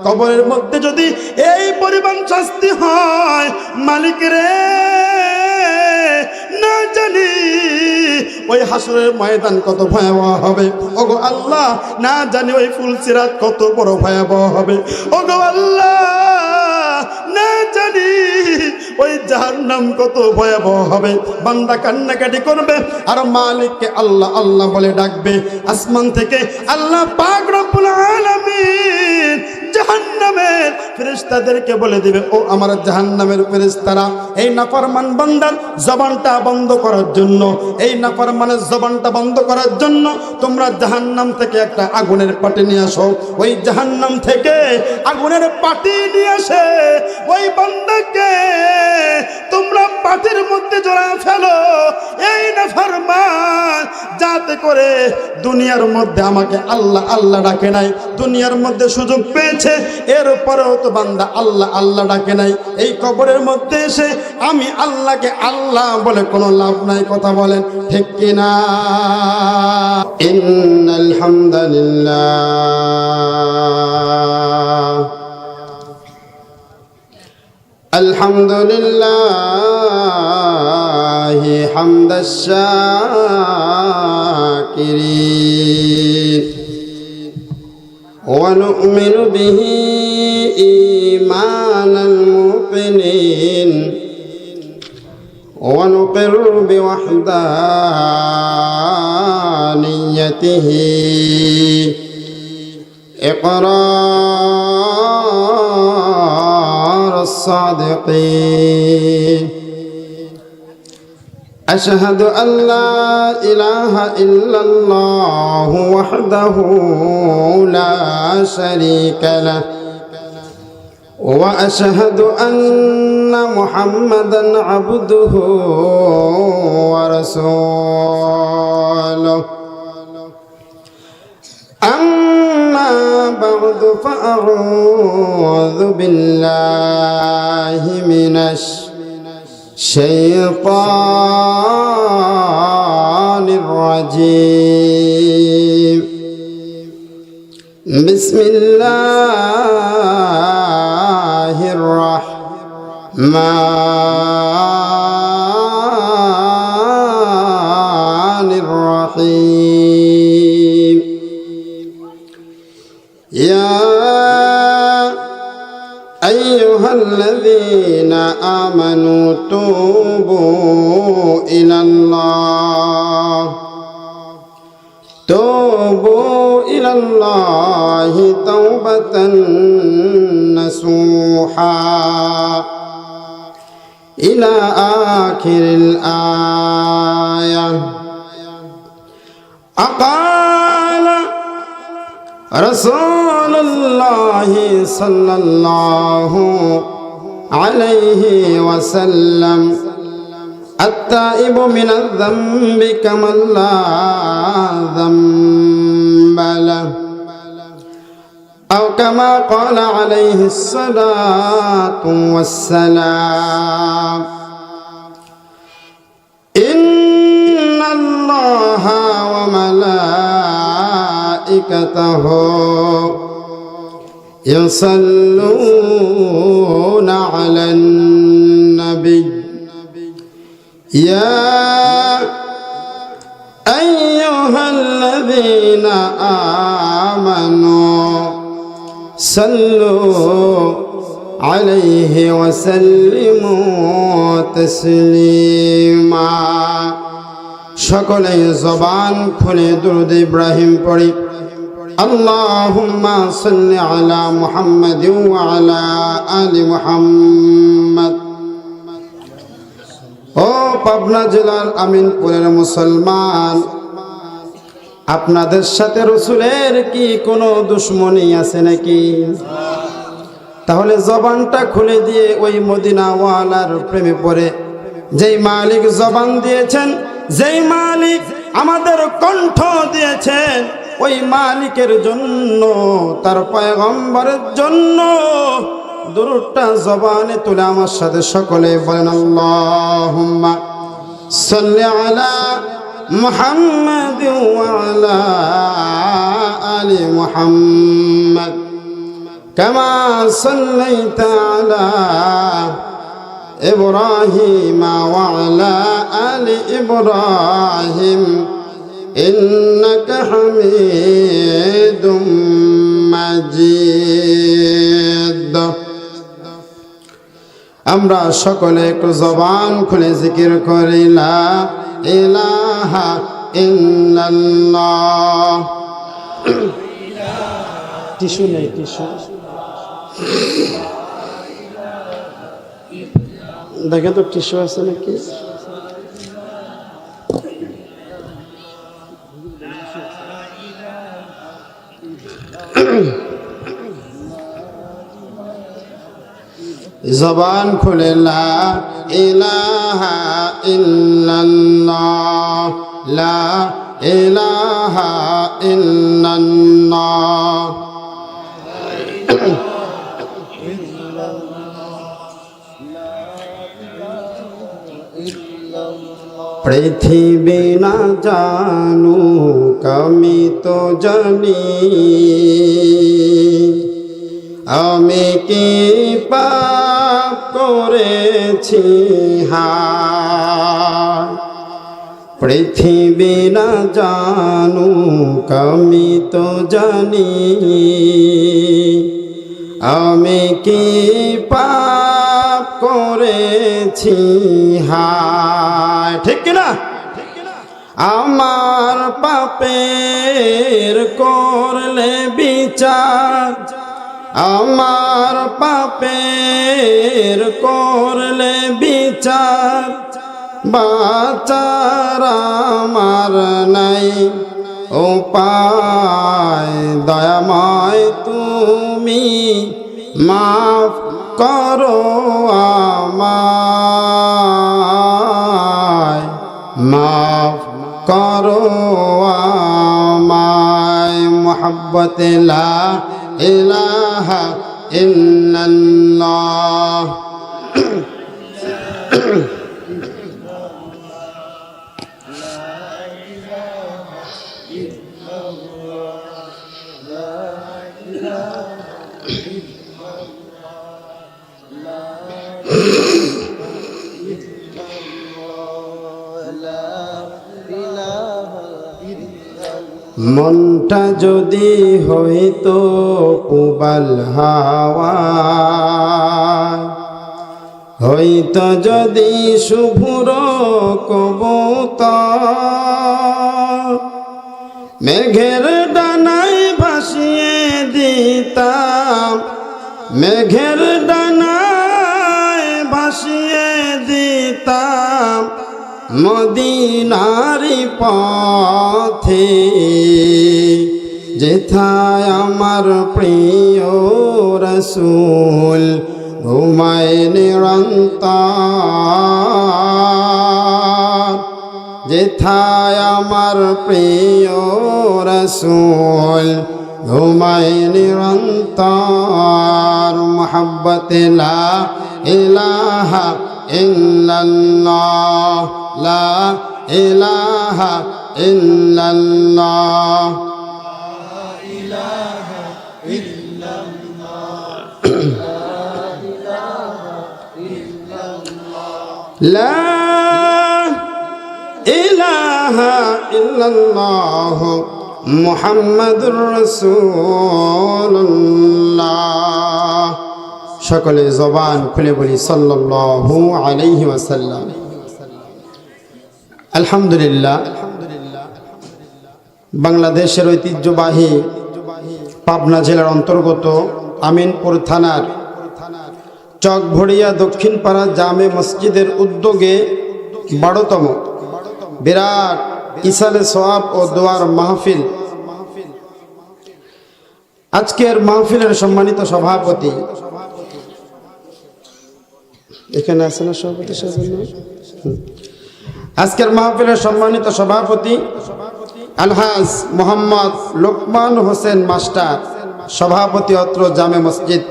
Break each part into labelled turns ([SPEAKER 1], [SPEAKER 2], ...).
[SPEAKER 1] কবরের মধ্যে যদি এই পরিমাণ শাস্তি হয়, মালিক রে না জানি ওই হাসরের ময়দান কত ভয়াবহ হবে। ওগো আল্লাহ, না জানি ওই ফুলসিরাত কত বড় ভয়াবহ হবে। ওগো আল্লাহ, না জানি ওই জাহান্নাম কত ভয়াবহ হবে। বান্দা কান্নাকাটি করবে আর মালিককে আল্লাহ আল্লাহ বলে ডাকবে। আসমান থেকে আল্লাহ পাক রব্বুল আলামিন জাহান্নামের ফেরেশতাদেরকে বলে দিবে, ও আমার জাহান্নামের ফেরেশতারা, এই নাফরমান বান্দার জবানটা বন্ধ করার জন্য, এই নাফরমানের জবানটা বন্ধ করার জন্য তোমরা জাহান্নাম থেকে একটা আগুনের পাটি নিয়ে আসো। ওই জাহান্নাম থেকে আগুনের পাটি নিয়ে এসে ওই বান্দাকে তোমরা পাটির মধ্যে জড়া ফেলো। এই নাফরমান যাতে করে দুনিয়ার মধ্যে আমাকে আল্লাহ আল্লাহ ডাকে নাই, দুনিয়ার মধ্যে সুযোগ পেয়েছে, এরপরেও তো বান্দা আল্লাহ আল্লাহ ডাকে নাই, এই কবরের মধ্যে এসে আমি আল্লাহকে আল্লাহ বলে কোনো লাভ নাই। কথা বলেন ঠিক কিনা? ইন্নাল হামদুলিল্লাহ, আলহামদুলিল্লাহি হামদাশ শাকিরিন ওয়া নু'মিনু বিহি ঈমানাল মুকিনিন ওয়া নুকিরু বিওয়াহদানিয়্যাতিহি ইকরার الصادقين أشهد أن لا إله إلا الله وحده لا شريك له وأشهد أن محمدا عبده ورسوله أما بعد فأعوذ بالله من الشيطان الرجيم بسم الله الرحمن الرحيم يا أيها الذين آمنوا توبوا إلى الله توبة نصوحا إلى آخر الآية. أقال رسول الله صلى الله عليه وسلم التائب من الذنب كمن لا ذنب له أو كما قال عليه الصلاة والسلام. إن الله وملائكته يصلون على النبي يا أيها الذين آمنوا صلوا عليه وسلموا تسليما. সকলে জবান খুলে দুরূদ ইব্রাহিম পড়ি। আল্লাহুম্মা সাল্লি আলা মুহাম্মাদিন ওয়া আলা আলি মুহাম্মাদ। ও পাবনা জেলার আমিনপুরের মুসলমান, আপনাদের সাথে রসুলের কি কোনো দুশ্মনী আছে নাকি? তাহলে জবানটা খুলে দিয়ে ওই মদিনাওয়ালার প্রেমে পড়ে, যেই মালিক জবান দিয়েছেন, যেই মালিক আমাদের কণ্ঠ দিয়েছেন, ওই মালিকের জন্য, তার পয়গম্বরের জন্য দুরূদটা জবানে তুলে আমার সাথে সকলে বলেন আল্লাহুম্মা সাল্লি আলা মুহাম্মাদিন ওয়া আলা আলি মুহাম্মাদ কামা সাল্লাইতা আলা ইব্রাহিম ওয়া আলা আলি ইব্রাহিম ইন্নাকা হামিদুম মাজিদ। আমরা সকলে একটু জবান খুলে জিকির করি লা ইলাহা ইল্লাল্লাহ। টিস্যু নেই, টিস্যু দেখে তো টিস্যু আছে নাকি? জবান খুলে লা ইলাহা ইল্লাল্লাহ, লা ইলাহা ইল্লাল্লাহ। পৃথিবী না জানুক আমি তো জানি, আমি কি পাপ করেছি হায়। পৃথিবী না জানুক আমি তো জানি, আমি কি পাপ করেছি হায়। ঠিক কিনা? আমার পাপের করলে বিচার, আমার পাপের করলে বিচার, বাঁচার আমার নাই উপায়। দয়াময় তুমি মাফ করো আমায়, মাফ করো আমায়। মোহাব্বতে লা ইলাহা ইল্লাল্লাহ। মনটা যদি হইতো পুবাল হাওয়া, হইতো যদি শুভ্র কবুতর, মেঘের ডানায় ভাসিয়ে দিতাম, মেঘের ডানায় ভাসিয়ে দিতাম মদিনারি পথে। যেথায় আমার প্রিয় রসূল ঘুমায় নিরন্তর, যেথায় আমার প্রিয় রসূল ঘুমায় নিরন্তর। মোহাব্বতে লা ইলাহা ইল্লাল্লাহ, লা ইলাহা ইল্লাল্লাহ। লা ইলাহা ইল্লাল্লাহ মুহাম্মাদুর রাসূলুল্লাহ। সকলে জবান খুলে বলি সাল্লাল্লাহু আলাইহি ওয়াসাল্লাম। আলহামদুলিল্লাহ, বাংলাদেশের ঐতিহ্যবাহী পাবনা জেলার অন্তর্গত আমিনপুর থানার চকভড়িয়া দক্ষিণপাড়া জামে মসজিদের উদ্যোগে 12তম বিরাট ইসালে সওয়াব ও দোয়ার মাহফিল। আজকের মাহফিলের সম্মানিত সভাপতি এখানে আছেন না? সভাপতি আজকের মাহফিলের সম্মানিত সভাপতি আলহাজ মোহাম্মদ লোকমান হোসেন মাস্টার, সভাপতি অত্র জামে মসজিদ।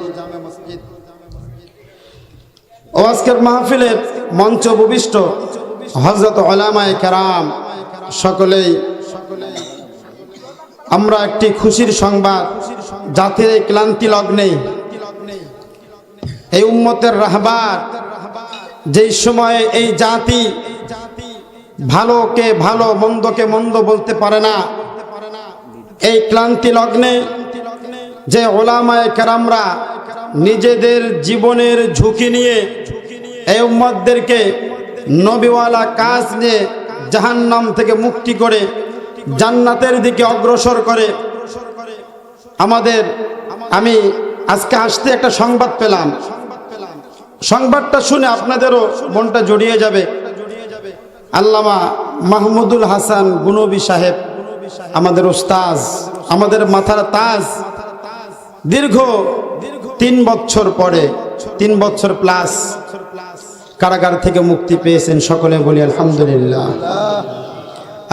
[SPEAKER 1] ও আজকের মাহফিলের মঞ্চ উপবিষ্ট হযরত উলামায়ে কেরাম সকলেই, আমরা একটি খুশির সংবাদ, জাতির এই ক্লান্তি লগ্নে এই উম্মতের রাহবার, যেই সময়ে এই জাতি ভালোকে ভালো মন্দকে মন্দ বলতে পারে না, এই ক্লান্তি লগ্নে যে ওলামায়ে কেরামরা নিজেদের জীবনের ঝুঁকি নিয়ে এই উম্মতদেরকে নবীওয়ালা কাজ নিয়ে জাহান্নাম থেকে মুক্তি করে জান্নাতের দিকে অগ্রসর করে, আমি আজকে আসতে একটা সংবাদ পেলাম, সংবাদটা শুনে আপনাদেরও মনটা জড়িয়ে যাবে। আল্লামা মাহমুদুল হাসান গুনবী সাহেব, আমাদের উস্তাজ, আমাদের মাথার তাজ, দীর্ঘ 3 বছর পরে, 3 বছর প্লাস কারাগার থেকে মুক্তি পেয়েছেন। সকলে বলি আলহামদুলিল্লাহ।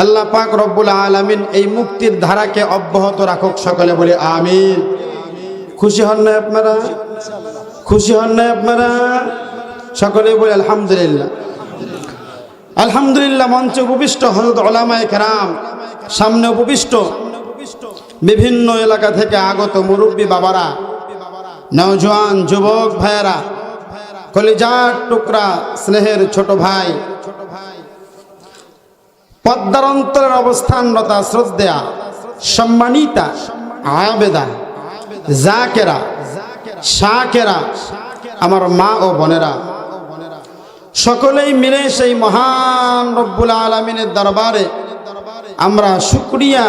[SPEAKER 1] আল্লাহ পাক রব্বুল আলামিন এই মুক্তির ধারাকে অব্যাহত রাখুক। সকলে বলি আমিন। খুশি হন না আপনারা? খুশি হন না আপনারা? সকলে বলি আলহামদুলিল্লাহ। আলহামদুলিল্লাহ। মঞ্চে উপবিষ্ট হযরত উলামায়ে কেরাম, সামনে উপবিষ্ট বিভিন্ন এলাকা থেকে আগত মুরব্বী বাবারা, নওজোয়ান যুবক ভাইয়েরা, কলিজার টুকরা স্নেহের ছোট ভাই, পদ্মার অন্তরের অবস্থানরতা শ্রদ্ধেয়া সম্মানিতা আবেদা জাকেরা শাকেরা আমার মা ও বোনেরা, সকলেই মিলে সেই মহান রব্বুল আলামিনের দরবারে আমরা শুকরিয়া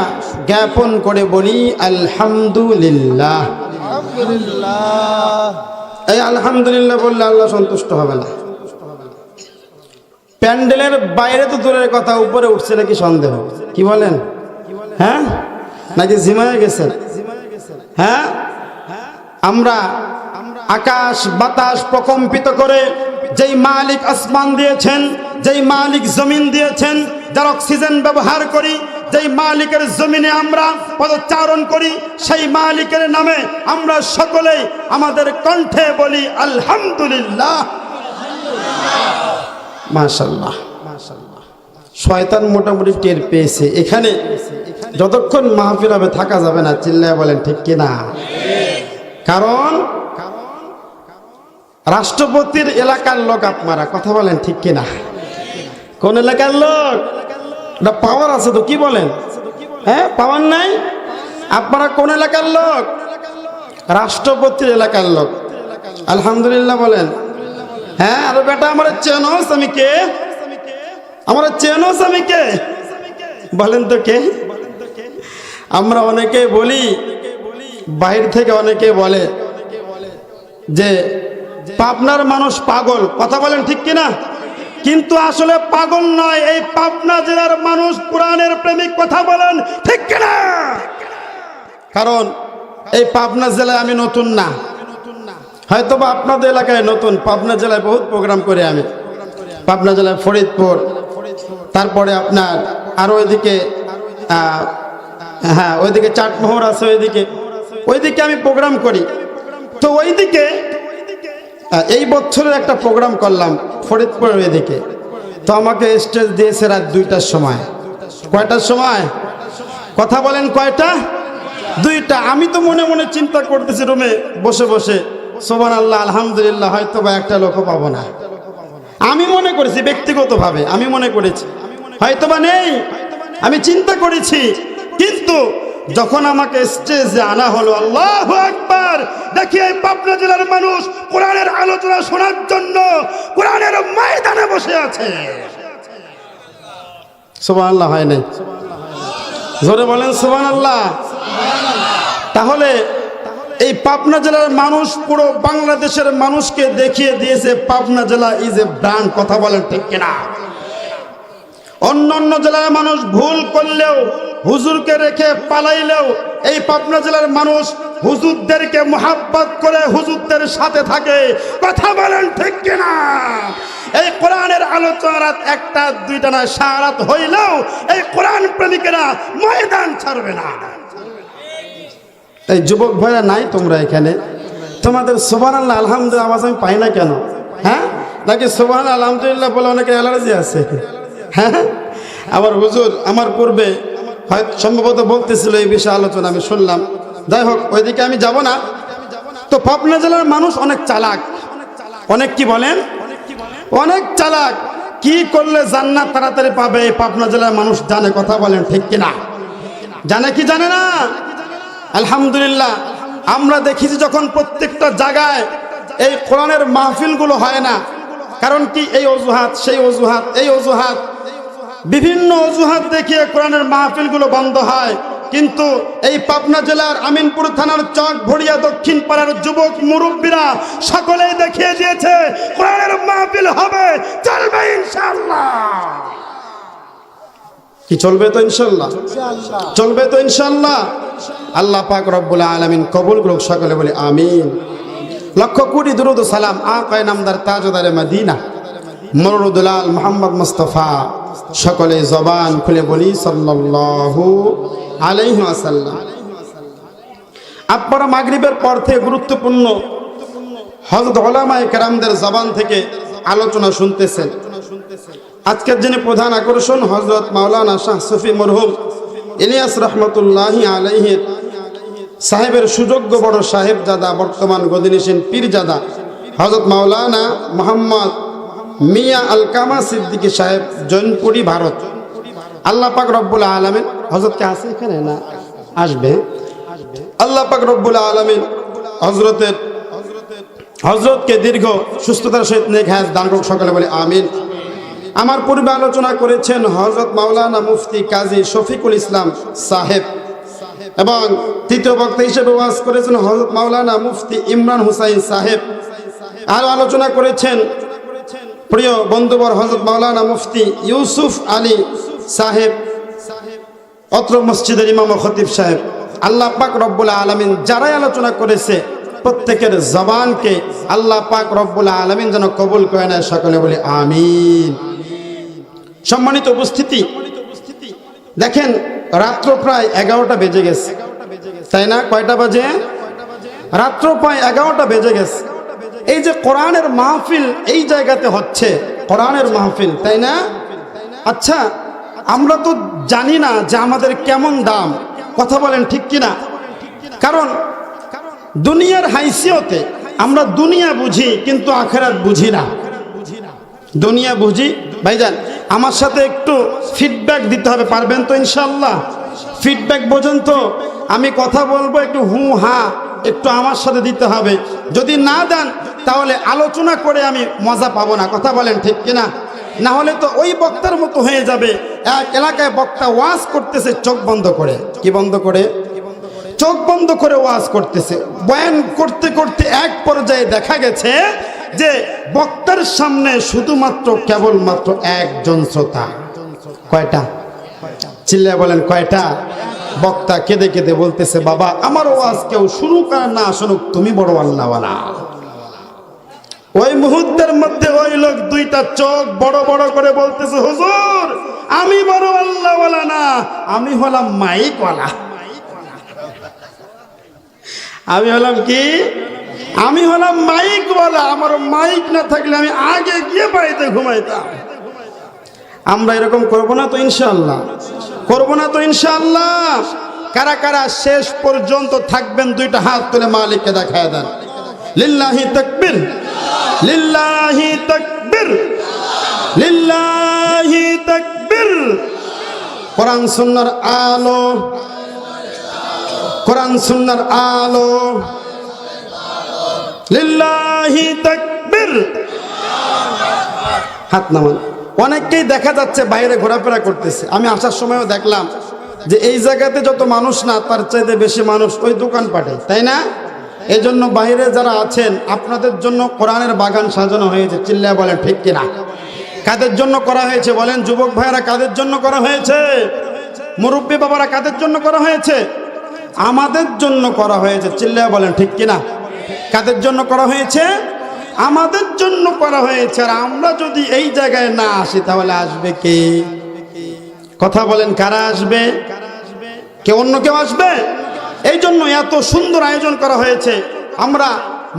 [SPEAKER 1] জ্ঞাপন করে বলি আলহামদুলিল্লাহ। এই আলহামদুলিল্লাহ বললে আল্লাহ সন্তুষ্ট হবে না। প্যান্ডেলের বাইরে তো দূরের কথা, উপরে উঠছে নাকি সন্দেহ, কি বলেন? হ্যাঁ, নাকি জিমায় গেছেন? হ্যাঁ, আমরা আকাশ বাতাস প্রকম্পিত করে যেই মালিক আসমান দিয়েছেন, যেই মালিক জমিন দিয়েছেন, যার অক্সিজেন ব্যবহার করি, যেই মালিকের জমিনে আমরা পদচারণ করি, সেই মালিকের নামে আমরা সকলেই আমাদের কণ্ঠে বলি আলহামদুলিল্লাহ। মাশাআল্লাহ, মাশাআল্লাহ। শয়তান মোটামুটি টের পেয়েছে, এখানে যতক্ষণ মাহফিল হবে থাকা যাবে না। চিল্লায় বলেন ঠিক কিনা? কারণ রাষ্ট্রপতির এলাকার লোক আপনারা, কথা বলেন ঠিক কিনা? কোন এলাকার লোক? না পাওয়ার আছে তো, কি বলেন? হ্যাঁ, পাওয়ার নাই? আপনারা কোন এলাকার লোক? রাষ্ট্রপতির এলাকার লোক। আলহামদুলিল্লাহ বলেন। হ্যাঁ, আরে বেটা আমার চেনোস আমি কে? আমার চেনোস আমি কে? বলেন তো কে? আমরা অনেকে বলি, বাইরে থেকে অনেকে বলে যে পাবনার মানুষ পাগল, কথা বলেন ঠিক কিনা? কিন্তু আসলে পাগল নয়, এই পাবনা জেলার মানুষ কোরআনের প্রেমিক, কথা বলেন ঠিক কিনা? কারণ এই পাবনা জেলায় আমি নতুন না, হয়তো বা আপনাদের এলাকায় নতুন। পাবনা জেলায় বহুত প্রোগ্রাম করে আমি, পাবনা জেলায় ফরিদপুর, তারপরে আপনার আরো ওইদিকে, হ্যাঁ ওইদিকে চাটমোহর আছে, ওইদিকে আমি প্রোগ্রাম করি। তো ওইদিকে এই বছরের একটা প্রোগ্রাম করলাম ফরিদপুরের ওইদিকে। তো আমাকে স্টেজ দিয়েছে রাত 2টার সময়। কয়টার সময়? কথা বলেন কয়টা? 2টা। আমি তো মনে মনে চিন্তা করতেছি রুমে বসে বসে, সুবহানাল্লাহ আলহামদুলিল্লাহ, হয়তো বা একটা লোকও পাবো না। আমি মনে করেছি, ব্যক্তিগতভাবে আমি মনে করেছি হয়তো বা নেই, আমি চিন্তা করেছি। কিন্তু যখন আমাকে স্টেজে আনা হলো, আল্লাহু আকবার, দেখি এই পাবনা জেলার মানুষ কোরআনের আলোচনা শোনার জন্য কোরআনের ময়দানে বসে আছে। সুবহানাল্লাহ হয় নাই? জোরে বলেন সুবহানাল্লাহ। তাহলে এই পাবনা জেলার মানুষ পুরো বাংলাদেশের মানুষকে দেখিয়ে দিয়েছে পাবনা জেলা ইজ এ ব্র্যান্ড, কথা বলেন ঠিক কিনা? অন্য জেলার মানুষ ভুল করলেও, হুজুরকে রেখে পালাইলেও, এই পাবনা জেলার মানুষ হুজুরদেরকে মুহাব্বত করে হুজুরদের সাথে থাকে, কথা বলেন ঠিক কিনা? এই কোরআনের আলোচনা 1টা 2টা না, সারাত হইলেও এই কোরআন প্রেমিকেরা ময়দান ছাড়বে না। এই যুবক ভাইরা নাই তোমরা এখানে, তোমাদের সুবহানাল্লাহ আলহামদুলিল্লাহ আওয়াজ আমি পাই না কেন? হ্যাঁ, নাকি সুবহানাল্লাহ আলহামদুলিল্লাহ বলে অনেকের অ্যালার্জি আছে? হ্যাঁ, আবার হুজুর আমার পূর্বে হয়তো সম্ভবত বলতেছিল এই বিষয়ে আলোচনা, আমি শুনলাম। যাই হোক, ওইদিকে আমি যাব না। তো পাবনা জেলার মানুষ অনেক চালাক, অনেক কি বলেন, অনেক চালাক। কি করলে জান্নাত তাড়াতাড়ি পাবে এই পাবনা জেলার মানুষ জানে, কথা বলেন ঠিক কিনা? জানে কি জানে না? আলহামদুলিল্লাহ আমরা দেখেছি যখন প্রত্যেকটা জায়গায় এই কোরআনের মাহফিলগুলো হয় না, কারণ কি এই অজুহাত সেই অজুহাত এই অজুহাত, বিভিন্ন অজুহাত দেখিয়ে কোরআনের মাহফিলগুলো বন্ধ হয়। কিন্তু এই পাবনা জেলার আমিনপুর থানার চক ভড়িয়া দক্ষিণ পাড়ার যুবক মুরব্বীরা সকলেই দেখিয়ে দিয়েছে কোরআনের মাহফিল হবে, চলবে ইনশাআল্লাহ। কি চলবে তো ইনশাআল্লাহ, চলবে তো ইনশাআল্লাহ। আল্লাহ পাক রব্বুল আলামিন কবুল করুক, সকলে বলি আমিন। লক্ষ কোটি দুরুদ ও সালাম আকায়ে নামদার তাজদারে মদিনা মরুদুলাল মুহাম্মদ মুস্তাফা, সকলে জবান খুলে বলি সাল্লাল্লাহু আলাইহি ওয়াসাল্লাম। আপনারা মাগরিবের পর থেকে গুরুত্বপূর্ণ হযরত উলামায়ে কেরামদের জবান থেকে আলোচনা শুনতেছেন। আজকের যিনি প্রধান আকর্ষণ হযরত মাওলানা শাহ সুফি মরহুম ইলিয়াস রহমতুল্লাহি আলাইহি সাহেবের সুযোগ্য বড় সাহেবজাদা, বর্তমান গদিনিসীন পীরজাদা হযরত মাওলানা মোহাম্মদ মিয়া আলকামা সিদ্দিকী সাহেব, জৈনপুরি, ভারত। আল্লাহ পাক রব্বুল আলামিন হযরতকে আছে এখানে না আসবে, আল্লাহ পাক রব্বুল আলামিন হযরতকে দীর্ঘ সুস্থতার সহিত নেক হায়াত দান করুক, সকলে বলে আমিন। আমার পূর্বে আলোচনা করেছেন হযরত মাওলানা মুফতি কাজী শফিকুল ইসলাম সাহেব, এবং তৃতীয় বক্তা হিসেবে ওয়াজ করেছেন হযরত মাওলানা মুফতি ইমরান হুসাইন সাহেব। আরো আলোচনা করেছেন প্রিয় বন্ধুবর হযরত মাওলানা মুফতি ইউসুফ আলী সাহেব, অত্র মসজিদের ইমাম ও খতিব সাহেব। আল্লাহ পাক রব্বুল আলামিন যারাই আলোচনা করেছে প্রত্যেকের জবানকে আল্লাহ পাক রব্বুল আলামিন যেন কবুল করে নেয়, সকলে বলি আমিন। সম্মানিত উপস্থিতি, দেখেন রাত্র প্রায় 11টা বেজে গেছে, তাই না? কয়টা বাজে? রাত্র প্রায় 11টা বেজে গেছে। এই যে কোরআনের মাহফিল এই জায়গাতে হচ্ছে, কোরআনের মাহফিল, তাই না? আচ্ছা, আমরা তো জানি না যে আমাদের কেমন দাম, কথা বলেন ঠিক কিনা? কারণ দুনিয়ার হাইসিয়তে আমরা দুনিয়া বুঝি কিন্তু আখিরাত বুঝি না। দুনিয়া বুঝি, ভাইজান আমার সাথে একটু ফিডব্যাক দিতে হবে, পারবেন তো ইনশাআল্লাহ? ফিডব্যাক বোঝেন তো? আমি কথা বলবো, একটু হু হা একটু আমার সাথে দিতে হবে। যদি না দেন তাহলে আলোচনা করে আমি মজা পাবো না, কথা বলেন ঠিক কিনা? না হলে তো ওই বক্তার মতো হয়ে যাবে, এক এলাকায় বক্তা ওয়াজ করতেছে চোখ বন্ধ করে, কি বন্ধ করে? চোখ বন্ধ করে ওয়াজ করতেছে। বয়ান করতে করতে এক পর্যায়ে দেখা গেছে যে বক্তার সামনে শুধুমাত্র কেবলমাত্র একজন শ্রোতা। কয়টা? চিল্লায় বলেন কয়টা? বক্তা কেঁদে কেঁদে বলতেছে, বাবা আমার ওয়াজ কেউ শুনুক আর না শুনুক, তুমি বড় আল্লাহওয়ালা। ওই মুহূর্তের মধ্যে ওই লোক দুইটা চোখ বড় বড় করে বলতেছে, হুজুর আমি বড় আল্লাহওয়ালা না, আমি হলাম মাইকওয়ালা। আমি হলাম কি? আমি হলাম মাইকওয়ালা। আমার মাইক না থাকলে আমি আগে গিয়ে বাড়িতে ঘুমাইতাম। আমরা এরকম করবো না তো ইনশাআল্লাহ? করবো না তো ইনশাআল্লাহ? কারা কারা শেষ পর্যন্ত থাকবেন দুইটা হাত তুলে মালিককে দেখায় দেন। লিল্লাহি তাকবীর, লিল্লাহি তাকবীর, লিল্লাহি তাকবীর। কোরআন সুন্নাহর আলো, কোরআন সুন্নাহর আলো, লিল্লাহি তাকবীর। হাত নামান। অনেককেই দেখা যাচ্ছে বাইরে ঘোরাফেরা করতেছে। আমি আসার সময়ও দেখলাম যে এই জায়গাতে যত মানুষ না তার চাইতে বেশি মানুষ ওই দোকানপাটে, তাই না? এই জন্য বাইরে যারা আছেন আপনাদের জন্য কোরআনের বাগান সাজানো হয়েছে, চিল্লায় বলেন ঠিক কিনা? কাদের জন্য করা হয়েছে বলেন? যুবক ভাইয়েরা কাদের জন্য করা হয়েছে? মুরব্বী বাবারা কাদের জন্য করা হয়েছে? আমাদের জন্য করা হয়েছে, চিল্লায় বলেন ঠিক কিনা? কাদের জন্য করা হয়েছে? আমাদের জন্য করা হয়েছে। আর আমরা যদি এই জায়গায় না আসি তাহলে আসবে কে? কথা বলেন, কারা আসবে? কে? অন্য কেউ আসবে? এই জন্য এত সুন্দর আয়োজন করা হয়েছে। আমরা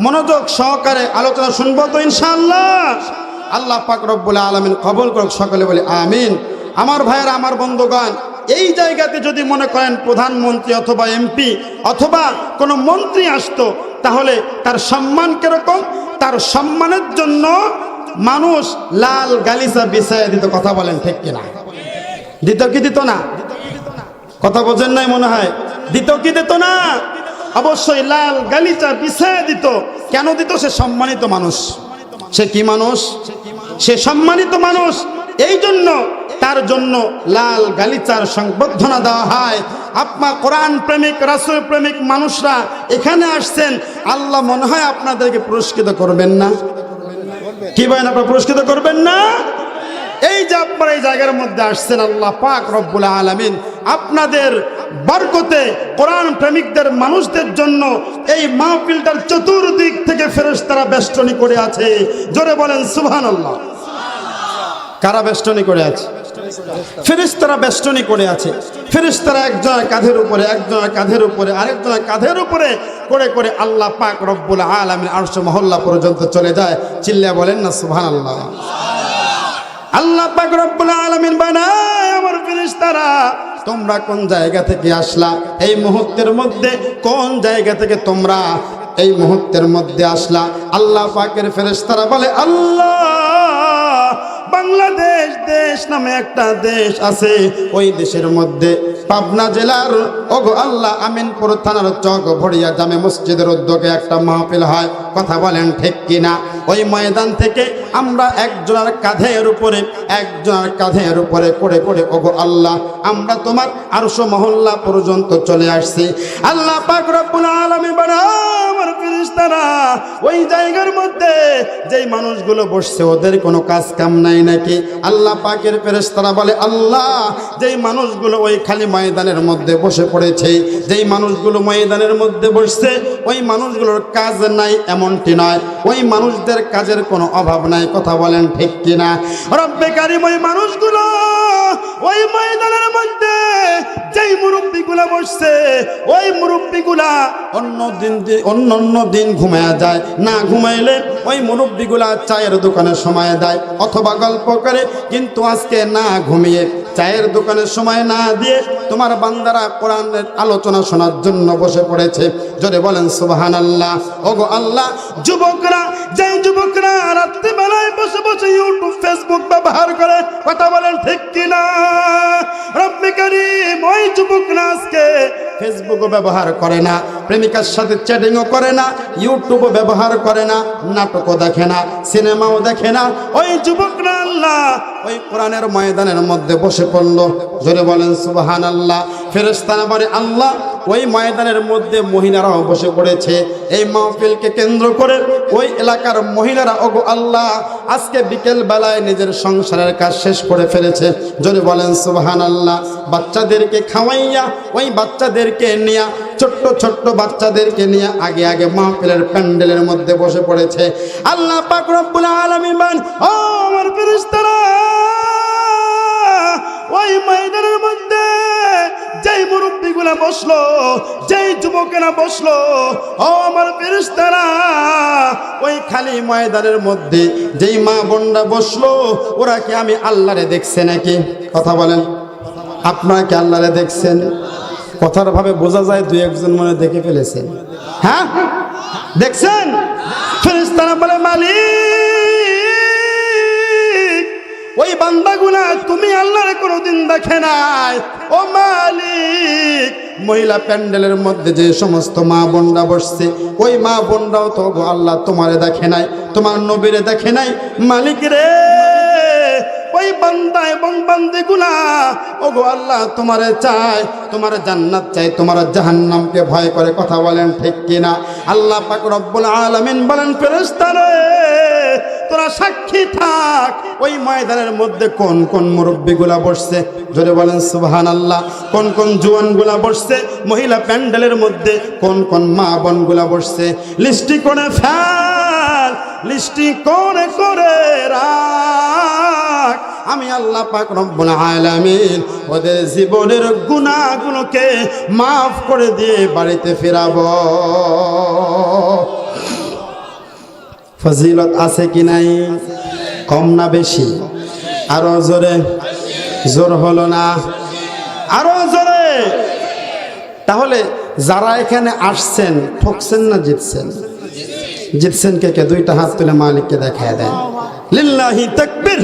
[SPEAKER 1] মনোযোগ সহকারে আলোচনা শুনবো তো ইনশাআল্লাহ? আল্লাহ পাক রব্বুল আলামিন কবুল করুক, সকলে বলি আমিন। আমার ভাইয়েরা, আমার বন্ধুগণ, এই জায়গাতে যদি মনে করেন প্রধানমন্ত্রী অথবা এমপি অথবা কোনো মন্ত্রী আসতো তাহলে তার সম্মান কিরকম? তার সম্মানের জন্য মানুষ লাল গালিচা বিছায় দিত। কথা বলেন ঠিক কিনা? দিত কি দিত না? কথা বোঝেন নাই মনে হয়। দিত কি দিত না? অবশ্যই লাল গালিচা বিছায় দিত। কেন দিত? সে সম্মানিত মানুষ। সে কি মানুষ? সে সম্মানিত মানুষ। এই জন্য তার জন্য লাল গালিচার সংবর্ধনা দেওয়া হয়। আপনার কোরআন প্রেমিক রাসূল প্রেমিক মানুষরা এখানে আসছেন, আল্লাহ মনে হয় আপনাদেরকে পুরস্কৃত করবেন না? কি বলেন, আপনারা পুরস্কৃত করবেন না? এই যে আপনারা এই জায়গার মধ্যে আসছেন, আল্লাহ পাক রব্বুল আলামিন আপনাদের বরকতে কোরআন প্রেমিকদের মানুষদের জন্য এই মাহফিলটার চতুর্দিক থেকে ফেরেশতারা বেষ্টনী করে আছে। জোরে বলেন সুবহানাল্লাহ। কারা বেষ্টনী করে আছে? ফেরেশতারা বেষ্টনী করে আছে। ফেরেশতারা একজনের কাঁধের উপরে, একজনের কাঁধের উপরে, আরেকজনের কাঁধের উপরে করে করে আল্লাহ পাক রব্বুল আলামিন আরশ মহল্লা পর্যন্ত চলে যায়। চিল্লায়া বলেন না সুবহানাল্লাহ। আল্লাহ পাক রব্বুল আলামিন বানায় আমার ফেরেশতারা, তোমরা কোন জায়গা থেকে আসলা? এই মুহূর্তের মধ্যে কোন জায়গা থেকে তোমরা এই মুহূর্তের মধ্যে আসলা? আল্লাহ পাকের ফেরেশতারা বলে, আল্লাহ বাংলাদেশ দেশ নামে একটা দেশ আছে, ওই দেশের মধ্যে পাবনা জেলার ওগো আল্লাহ আমিনপুর থানার চক ভড়িয়া জামে মসজিদের উদ্যোগে একটা মাহফিল হয়। কথা বলেন ঠিক কিনা? ওই ময়দান থেকে আমরা একজনের কাঁধের উপরে করে করে ওগো আল্লাহ আমরা তোমার আরশ মহল্লা পর্যন্ত চলে আসছি। আল্লাহ পাক রব্বুল আলামিন বানায় আমার ফেরেশতারা ওই জায়গার মধ্যে যেই মানুষগুলো বসছে ওদের কোনো কাজ কাম নাই নাকি? আল্লাহ পাকের ফেরেশতারা বলে, আল্লাহ যেই মানুষগুলো ওই খালি ময়দানের মধ্যে বসে পড়েছে, যেই মানুষগুলো ময়দানের মধ্যে বসছে ওই মানুষগুলোর কাজ নাই এমনটি নয়, ওই মানুষদের কাজের কোনো অভাব নাই। কথা বলেন ঠিক কিনা? রব্বে কারীম ওই মানুষগুলো ওই ময়দানের মধ্যে যেই মুরব্বিগুলা বসছে ওই মুরব্বিগুলা অন্য দিন ঘুমায়া যায়, না ঘুমাইলে ওই মুরব্বিগুলা চায়ের দোকানে সময় দেয় অথবা গল্প করে, কিন্তু আজকে না ঘুমিয়ে চায়ের দোকানের সময় না দিয়ে তোমার বান্দারা কোরআনের আলোচনা শোনার জন্য বসে পড়েছে। জোরে বলেন সুবহানাল্লাহ। ওগো আল্লাহ, যুবকরা রাত্রিবেলায় বসে বসে ইউটিউব ফেসবুক ব্যবহার করে, কথা বলেন ঠিক কিনা? রব্বে কারীম ওই যুবকরা আজকে ফেসবুকও ব্যবহার করে না, প্রেমিকার সাথে চ্যাটিংও করে না, ইউটিউবও ব্যবহার করে না, নাটকও দেখে না, সিনেমাও দেখে না, ওই যুবকরা আল্লাহ ওই কোরআনের ময়দানের মধ্যে বসে পড়লো। জোরে বলেন সুবহানাল্লাহ। ফেরেশতারা বলে, আল্লাহ ওই ময়দানের মধ্যে মহিলারাও বসে পড়েছে। এই মাহফিলকে কেন্দ্র করে ওই এলাকার মহিলারা ওগো আল্লাহ আজকে বিকেল বেলায় নিজের সংসারের কাজ শেষ করে ফেলেছে। জোরে বলেন সুবহানাল্লাহ। বাচ্চাদেরকে খাওয়াইয়া ওই বাচ্চাদেরকে নিয়ে, ছোট্ট ছোট্ট বাচ্চাদেরকে নিয়ে আগে আগে মাহফিলের প্যান্ডেলের মধ্যে বসে পড়েছে। আল্লাহ পাক রব্বুল আলামিন বলেন, ও আমার ফেরেশতারা ওই ময়দানের মধ্যে যেই মুরব্বিগুলা বসলো, যেই যুবকেরা বসলো, ও আমার ফেরেশতারা ওই খালি ময়দানের মধ্যে যেই মা বোনরা বসলো, ওরা কি আমি আল্লাহরে দেখছে নাকি? কথা বলেন, আপনারা কি আল্লাহরে দেখছেন? কথার ভাবে বোঝা যায় দুই একজন মনে দেখে ফেলেছেন। হ্যাঁ দেখছেন? ফেরেশতারা বলে, মালিক ওই বান্দাগুলা তুমি আল্লাহরে কোনোদিন দেখে নাই। ও মালিক, মহিলা প্যান্ডেলের মধ্যে যে সমস্ত মা বোনরা বসছে ওই মা বোনরাও তো আল্লাহ তোমারে দেখে নাই, তোমার নবীরে দেখে নাই। মালিক রে, ওই বান্দা এবং বান্দিগুলা ওগো আল্লাহ তোমারে চায়, তোমার জান্নাত চাই, তোমার জাহান্নামকে ভয় করে। কথা বলেন ঠিক কিনা? আল্লাহ পাক রব্বুল আলামিন বলেন, ফেরেশতারা তোরা সাক্ষী থাক ওই ময়দানের মধ্যে কোন কোন মুরব্বিগুলা বসছে। জোরে বলেন সুবহানাল্লাহ। কোন কোন জুয়ানগুলা বসছে মহিলা প্যান্ডেলের মধ্যে, কোন কোন মা বোনগুলা বসছে। লিস্টি করে ফেল, লিস্টি করে করে রাখ। আমি আল্লাহ পাক রব্বুল আলামিন ওদের জীবনের গুনাহগুলোকে মাফ করে দিয়ে বাড়িতে ফেরাবো। ফজিলত আছে কি নাই? কম না বেশি? আরো জোরে? জোর হলো না? আরো জোরে? তাহলে যারা এখানে আসছেন ঠকছেন না জিতছেন? জিতছেন কে কে? দুইটা হাত তুলে মালিককে দেখায় দেন। লিল্লাহি তাকবীর,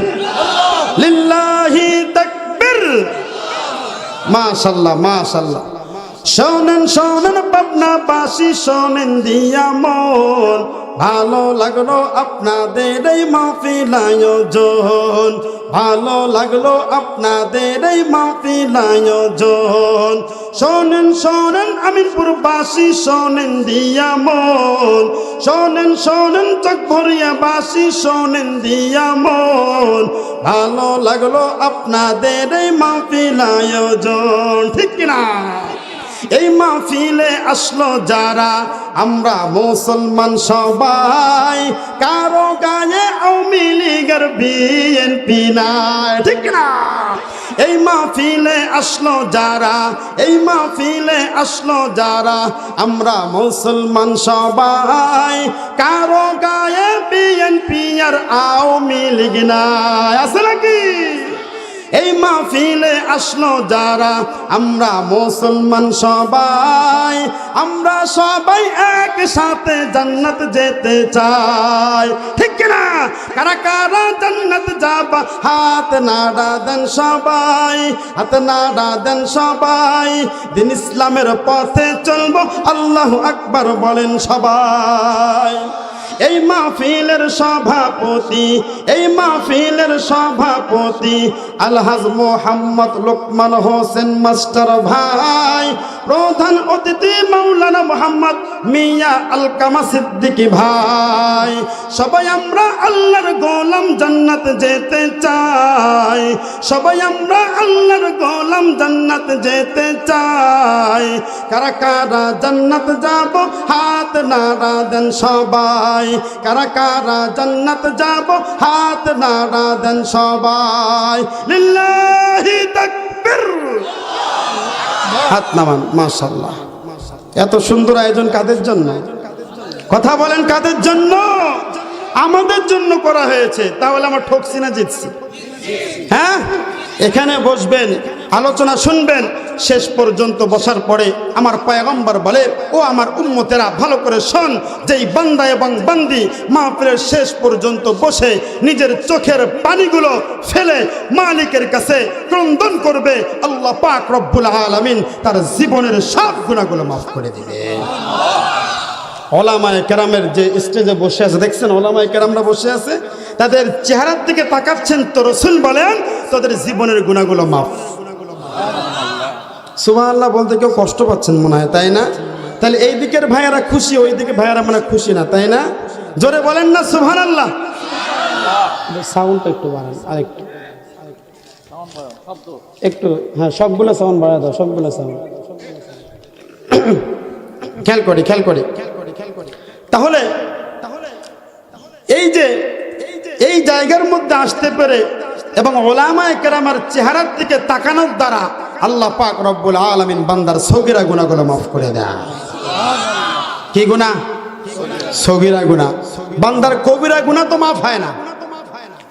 [SPEAKER 1] লিল্লাহি তাকবীর। মাশাআল্লাহ, মাশাআল্লাহ। শোনেন শোনেন পাবনাবাসী, শোনেন দিয়া মন, ভালো লাগলো আপনাদের এই মাহফিল আয়োজন, ভালো লাগলো আপনাদের এই মাহফিল আয়োজন। শোনেন শোনেন আমিরপুরবাসী, শোনেন দিয়া মন, শোনেন শোনেন চকভরিয়াবাসী, শোনেন দিয়া মন, ভালো লাগলো আপনাদের এই মাহফিল আয়োজন। ঠিক কিনা? এই মাহফিলে আসলো যারা, আমরা মুসলমান সবাই, কারো গায়ে আওয়ামী লীগের বিএনপি নাই। ঠিক না? এই মাহফিলে আসলো যারা, এই মাহফিলে আসলো যারা, আমরা মুসলমান সবাই, কারো গায়ে বিএনপি আর আওয়ামী লীগ নাই। আছে নাকি? এই মাহফিলে আসলো যারা, আমরা মুসলমান সবাই, আমরা সবাই একসাথে জান্নাত যেতে চাই। ঠিক কিনা? কারা কারা জান্নাত যাবা হাত নাড়া দেন সবাই, হাত নাড়া দেন সবাই। দিন ইসলামের পথে চলবো, আল্লাহু আকবার বলেন সবাই। এই মাহফিলের সভাপতি, এই মাহফিলের সভাপতি আলহাজ মোহাম্মদ লোকমান হোসেন মাস্টার ভাই, প্রধান অতিথি মাওলানা মোহাম্মদ মিয়া আলকামা সিদ্দিকী ভাই। সবাই আমরা আল্লাহর গোলাম, জান্নাত যেতে চাই, সবাই আমরা আল্লাহর গোলাম, জান্নাত যেতে চাই। কারা কারা জান্নাত যাব হাত নাড়া দেন সবাই, কারা কারা জান্নাত যাব হাত নাড়া দেন সবাই। লিল্লাহি তাকবীর। হাত নামান। মাশাআল্লাহ। এত সুন্দর আয়োজন কাদের জন্য? কথা বলেন, কাদের জন্য? আমাদের জন্য করা হয়েছে। তাহলে আমরা ঠকছি না জিতছি? হ্যাঁ, এখানে বসবেন, আলোচনা শুনবেন, শেষ পর্যন্ত বসার পরে আমার পয়গম্বর বলে, ও আমার উম্মতেরা ভালো করে শোন, যেই বান্দা এবং বান্দি মাহফিলের শেষ পর্যন্ত বসে নিজের চোখের পানিগুলো ফেলে মালিকের কাছে ক্রন্দন করবে, আল্লাহ পাক রব্বুল আলামিন তার জীবনের সব গুনাহগুলো মাফ করে দিবে। ওলামায়ে কেরামের যে স্টেজে বসে আছে দেখছেন, ওলামায়ে কেরামরা বসে আছে, তাদের চেহারার দিকে তাকাচ্ছেন তো রাসূল বলেন তাদের জীবনের গুনাহগুলো মাফ। সুবহানাল্লাহ বলতে কেউ কষ্ট পাচ্ছেন মনে হয়, তাই না? তাহলে এই দিকের ভাইয়ারা খুশি, ওই দিকে ভাইয়ারা মানে খুশি না, তাই না? জোরে বলেন না সুবহানাল্লাহ। সাউন্ডটা একটু বাড়ান, আরেকটু একটু, হ্যাঁ সবগুলো সাউন্ড বাড়া দাও, সবগুলো সাউন্ড। খেয়াল করি, খেয়াল করি। তাহলে এই যে এই জায়গার মধ্যে আসতে পেরে এবং ওলামায়ে কেরামের চেহারার দিকে তাকানোর দ্বারা আল্লাহ পাক রব্বুল আলামিন বান্দার সগীরা গুনাহগুলো মাফ করে দেয়। কি গুনাহ? সগীরা গুনাহ। বান্দার কবিরা গুনাহ তো মাফ হয় না,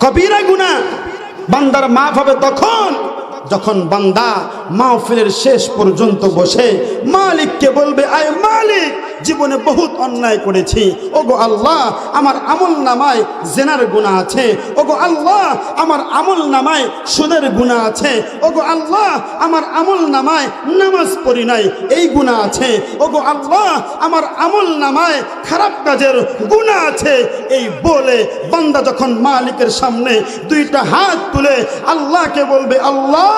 [SPEAKER 1] কবিরা গুনাহ বান্দার মাফ হবে তখন যখন বান্দা মাহফিলের শেষ পর্যন্ত বসে মালিককে বলবে, আয় মালিক, জীবনে বহুত অন্যায় করেছি, ওগো আল্লাহ আমার আমল নামায় জেনার গুনাহ আছে, ওগো আল্লাহ আমার আমল নামায় সুদের গুনাহ আছে, ওগো আল্লাহ আমার আমল নামায় নামাজ পড়ি নাই এই গুনাহ আছে, ওগো আল্লাহ আমার আমল নামায় খারাপ কাজের গুনাহ আছে। এই বলে বান্দা যখন মালিকের সামনে দুইটা হাত তুলে আল্লাহকে বলবে, আল্লাহ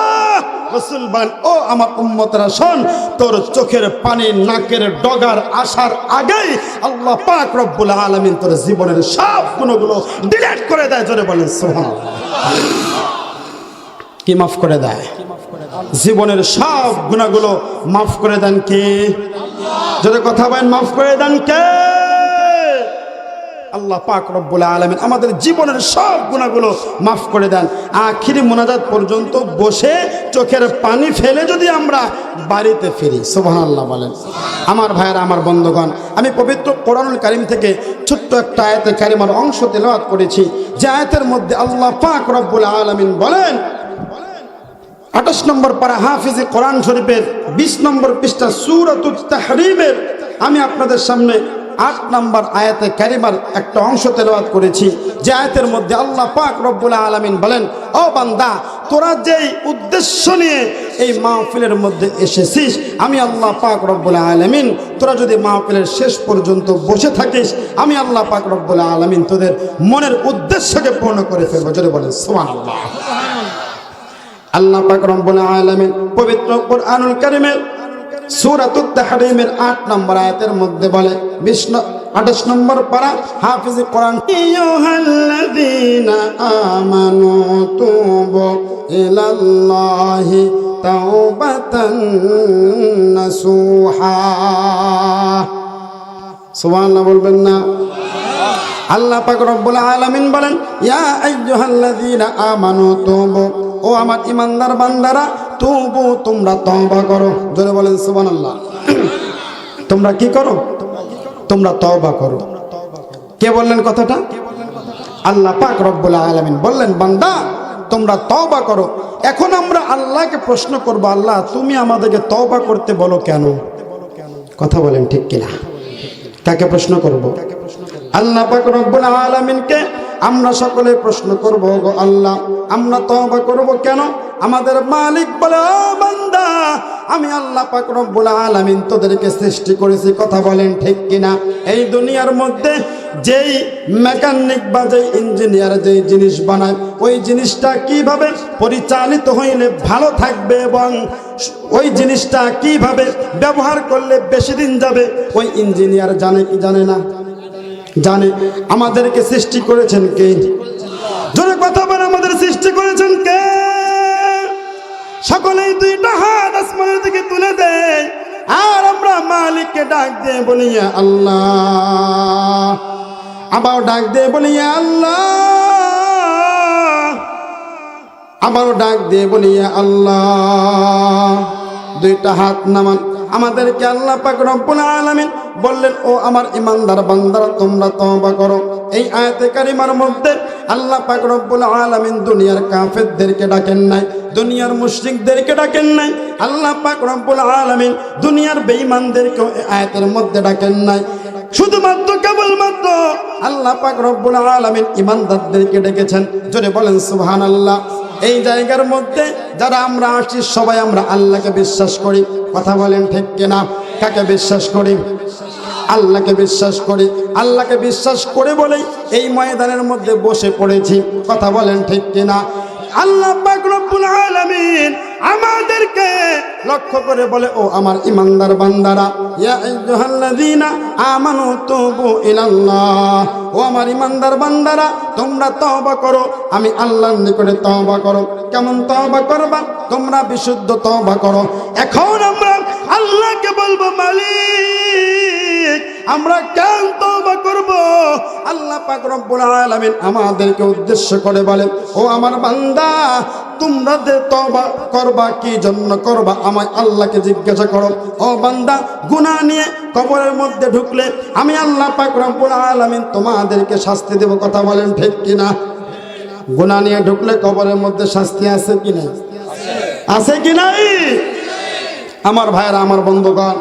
[SPEAKER 1] রাসূল বলেন, ও আমার উম্মতরা শোন, তোর চোখের পানি নাকের ডগার আসার আগেই আল্লাহ পাক রব্বুল আলামিন তোর জীবনের সব গুনাহগুলো ডিলিট করে দেয়। জোরে বলেন সুবহানাল্লাহ। কি মাফ করে দেয়? জীবনের সব গুনাহগুলো মাফ করে দেন কে? জোরে কথা বলেন, মাফ করে দেন কে? আল্লাহ পাক রব্বুল আলামিন আমাদের জীবনের সব গুনাহগুলো মাফ করে দেন। আখিরি মুনাজাত পর্যন্ত বসে চোখের পানি ফেলে যদি আমরা বাড়িতে ফিরি, সুবহানাল্লাহ বলেন। আমার ভাইয়েরা, আমার বন্ধুগণ, আমি পবিত্র কোরআনুল কারীম থেকে ছোট্ট একটা আয়াতে কারিমার অংশ তেলাওয়াত করেছি, যে আয়াতের মধ্যে আল্লাহ পাক রব্বুল আলামিন বলেন, 28 নম্বর পারা হাফিজে কোরআন শরীফের 20 নম্বর পৃষ্ঠা সূরাতুত তাহরীমের আমি আপনাদের সামনে 8 নম্বর আয়াতে কারিমার একটা অংশ তেলাওয়াত করেছি, যে আয়াতের মধ্যে আল্লাহ পাক রব্বুল আলামিন বলেন, ও বান্দা, তোরা যেই উদ্দেশ্য নিয়ে এই মাহফিলের মধ্যে এসেছিস, আমি আল্লাহ পাক রব্বুল আলামিন, তোরা যদি মাহফিলের শেষ পর্যন্ত বসে থাকিস, আমি আল্লাহ পাক রব্বুল আলামিন তোদের মনের উদ্দেশ্যকে পূর্ণ করে ফেলবো। জোরে বলেন সুবহানাল্লাহ। আল্লাহ পাক রব্বুল আলামিন পবিত্র কোরআনুল কারীমের সূরাতুত তাহরীমের 8 নম্বর আয়াতের মধ্যে বলে, 28 নম্বর পারা হাফিজে কোরআন, আইয়ুহাল্লাযীনা আমানু তুবু ইলাল্লাহি তাওবাতান নাসুহা। সুবহানাল্লাহ বলবেন না? আল্লাহ পাক রব্বুল আলামিন বলেন, ইয়া আইয়ুহাল্লাযীনা আমানু তুবু, ও আমার ইমানদার বান্দারা, তুবু, তোমরা তওবা করো। জোরে বলেন সুবহানাল্লাহ। তোমরা কি করো? তোমরা তওবা করো। কে বললেন কথাটা? আল্লাহ পাক রব্বুল আলামিন বললেন, বান্দা তোমরা তওবা করো। এখন আমরা আল্লাহকে প্রশ্ন করব, আল্লাহ তুমি আমাদেরকে তওবা করতে বলো কেন? কথা বলেন ঠিক কিনা? কাকে প্রশ্ন করব? আল্লাহ পাক রব্বুল আলামিনকে আমরা সকলে প্রশ্ন করব, গো আল্লাহ আমরা তওবা করব কেন? আমাদের মালিক বলে, ও বান্দা, আমি আল্লাহ পাক রব্বুল আলামিন তোদেরকে সৃষ্টি করেছি। কথা বলেন ঠিক কিনা? এই দুনিয়ার মধ্যে যেই মেকানিক বা যেই ইঞ্জিনিয়ার যেই জিনিস বানায়, ওই জিনিসটা কিভাবে পরিচালিত হইলে ভালো থাকবে এবং ওই জিনিসটা কিভাবে ব্যবহার করলে বেশি দিন যাবে, ওই ইঞ্জিনিয়ার জানে কি জানে না? জানে। আমাদেরকে সৃষ্টি করেছেন কে? জোরে কথা বলে, আমাদের সৃষ্টি করেছেন কে? সকলেই দুইটা হাত আসমানের দিকে তুলে দেয়, আর আমরা মালিককে ডাক দিয়ে বলি আল্লাহ, আবার ডাক দিয়ে বলি আল্লাহ, আবার ডাক দিয়ে বলি আল্লাহ। দুইটা হাত নামান। আমাদেরকে আল্লাহ পাক রব্বুল আলামিন বললেন, ও আমার ইমানদার বান্দারা, তোমরা তওবা করো। এই আয়াতে কারিমার মধ্যে আল্লাহ পাক রব্বুল আলামিন দুনিয়ার কাফেরদেরকে ডাকেন নাই, দুনিয়ার মুশরিকদেরকে ডাকেন নাই। আল্লাহ পাক রব্বুল আলামিন দুনিয়ার বেঈমানদেরকে আয়াতের মধ্যে ডাকেন নাই। শুধুমাত্র কেবলমাত্র আল্লাহ পাক রব্বুল আলামিন ইমানদারদেরকে ডেকেছেন। জোরে বলেন সুবহানাল্লাহ। এই জায়গার মধ্যে যারা আমরা আসছি, সবাই আমরা আল্লাহকে বিশ্বাস করি। কথা বলেন ঠিক কিনা? কাকে বিশ্বাস করি? আল্লাহকে বিশ্বাস করি। আল্লাহকে বিশ্বাস করে বলেই এই ময়দানের মধ্যে বসে পড়েছি। কথা বলেন ঠিক কিনা? আল্লাহ পাক রব্বুল আলামিন আমাদেরকে লক্ষ্য করে বলে, ও আমার ইমানদার বান্দারা, ইয়া আইয়ুহাল্লাযীনা আমানু তুবু ইলাল্লাহ, ও আমার ইমানদার বান্দারা, তোমরা তওবা করো, আমি আল্লাহর নিকটে তওবা করো। কেমন তওবা করবা? তোমরা বিশুদ্ধ তওবা করো। এখন আমরা আল্লাহকে বলবো, মালিক আমরা কেন তওবা করব? আল্লাহ পাক রব্বুল আলামিন আমাদেরকে উদ্দেশ্য করে বলে, ও আমার বান্দা, তোমরা যে তওবা করবা কি জন্য করবা? আমায় আল্লাহকে জিজ্ঞাসা করো। ও বান্দা, গুনাহ নিয়ে কবরের মধ্যে ঢুকলে আমি আল্লাহ পাক রব্বুল আলামিন তোমাদেরকে শাস্তি দেব। কথা বলেন ঠিক কিনা? গুনাহ নিয়ে ঢুকলে কবরের মধ্যে শাস্তি আছে কি নাই? আছে কি নাই? আমার ভাইরা, আমার বন্ধুগণ,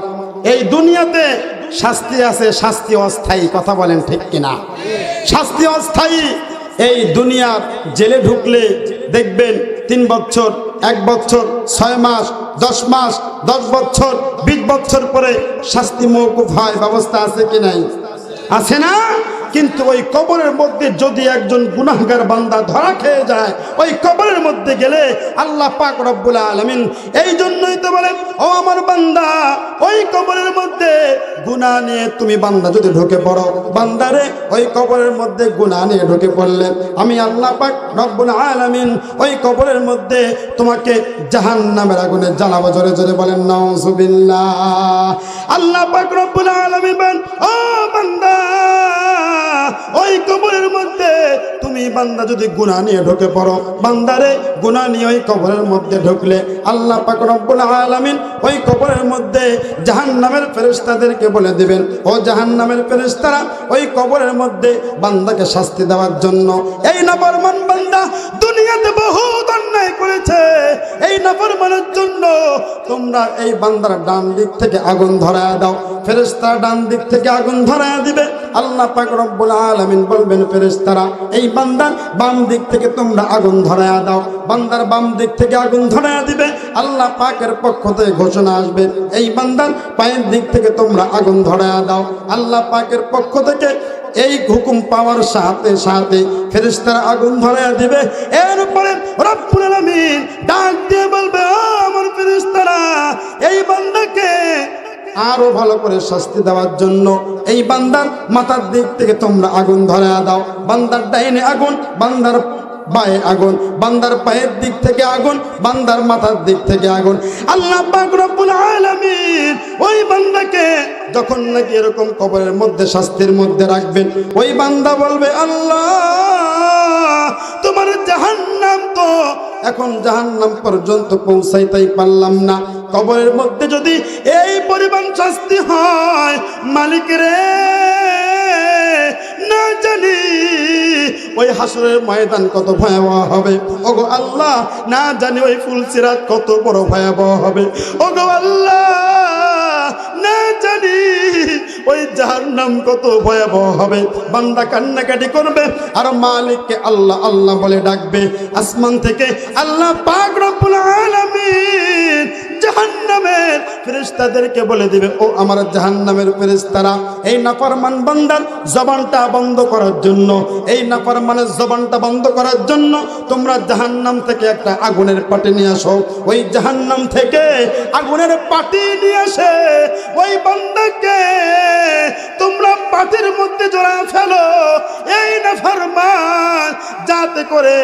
[SPEAKER 1] এই দুনিয়াতে শাস্তি আছে, শাস্তি অস্থায়ী। কথা বলেন ঠিক কিনা? শাস্তি অস্থায়ী। এই দুনিয়ার জেলে ঢুকলে দেখবেন 3 বছর, 1 বছর, 6 মাস, 10 মাস, 10 বছর, 20 বছর পরে শাস্তি মওকুফ হয়। ব্যবস্থা আছে কি নাই? আছে না? কিন্তু ওই কবরের মধ্যে যদি একজন গুনাহগার বান্দা ধরা খেয়ে যায়, ওই কবরের মধ্যে গেলে আল্লাহ পাক রব্বুল আলামিন এই জন্যই তো বলেন, ও আমার বান্দা, ওই কবরের মধ্যে গুনাহ নিয়ে তুমি বান্দা যদি ঢুকে পড়ো, বান্দারে ওই কবরের মধ্যে গুনাহ নিয়ে ঢুকে পড়লে আমি আল্লাহ পাক রব্বুল আলামিন ওই কবরের মধ্যে তোমাকে জাহান্নামের আগুনে জ্বালাবো। জোরে জোরে বলেন নাউযুবিল্লাহ। আল্লাহ পাক রব্বুল আলামিন বলেন, ও বান্দা, ওই কবরের মধ্যে তুমি তুমি বান্দা যদি গুনাহ নিয়ে ঢুকে পড়ো, বান্দারে গুনাহ নিয়ে ওই কবরের মধ্যে ঢুকলে আল্লাহ পাক রব্বুল আলামিন ওই কবরের মধ্যে জাহান্নামের ফেরেশতাদেরকে বলে দিবেন, ও জাহান্নামের ফেরেশতারা ওই কবরের মধ্যে বান্দাকে শাস্তি দেওয়ার জন্য এই নাফরমান বান্দা দুনিয়াতে বহুত অন্যায় করেছে, এই নাফরমানের জন্য তোমরা এই বান্দার ডান দিক থেকে আগুন ধরায় দাও। ফেরেশতারা ডান দিক থেকে আগুন ধরায় দিবে। আল্লাহ পাক রব্বুল আলামিন বলবেন, ফেরেশতারা এই বান্দার বাম দিক থেকে তোমরা আগুন ধরায় দাও। বান্দার বাম দিক থেকে আগুন ধরায় দিবে। আল্লাহ পাকের পক্ষ থেকে ঘোষণা আসবে, এই বান্দার পায়ের দিক থেকে তোমরা আগুন ধরায় দাও। আল্লাহ পাকের পক্ষ থেকে এই হুকুম পাওয়ার সাথে সাথে ফেরেশতারা আগুন ধরায় দিবে। এরপরে রব্বুল আলামিন ডাক দিয়ে বলবে, ও আমার ফেরেশতারা এই বান্দাকে আরো ভালো করে শাস্তি দেওয়ার জন্য এই বান্দার মাথার দিক থেকে তোমরা আগুন ধরায় দাও। বান্দার ডাইনে আগুন, বান্দার বায়ে আগুন, বান্দার পায়ের দিক থেকে আগুন, বান্দার মাথার দিক থেকে আগুন। আল্লাহ পাক রব্বুল আলামিন ওই বান্দাকে যখন নাকি এরকম কবরের মধ্যে শাস্তির মধ্যে রাখবেন, ওই বান্দা বলবে, আল্লাহ তোমার জাহান্নাম তো এখন জাহান্নাম পর্যন্ত পৌঁছাইতেই পারলাম না, কবরের মধ্যে যদি এই পরিমাণ শাস্তি হয়, মালিক রে না জানি ওই হাসরের ময়দান কত ভয়াবহ হবে। ওগো আল্লাহ না জানি ওই ফুলসিরাত কত বড় ভয়াবহ হবে। ওগো আল্লাহ না জানি ওই জাহান্নাম কত ভয়াবহ হবে। বান্দা কান্নাকাটি করবে আর মালিককে আল্লাহ আল্লাহ বলে ডাকবে। আসমান থেকে আল্লাহ পাক রব্বুল আলামিন জাহান্নামের ফেরেশতাদেরকে বলে দিবে, ও আমার জাহান্নামের ফেরেশতারা এই নাফরমান বান্দার জবানটা বন্ধ করার জন্য, এই নাফরমানের জবানটা বন্ধ করার জন্য তোমরা জাহান্নাম থেকে একটা আগুনের পাটি নিয়ে আসো। ওই জাহান্নাম থেকে আগুনের পাটি নিয়ে এসে ওই বান্দাকে তোমরা পাটির মধ্যে জড়ায় ফেলো। এই নাফরমান যাতে করে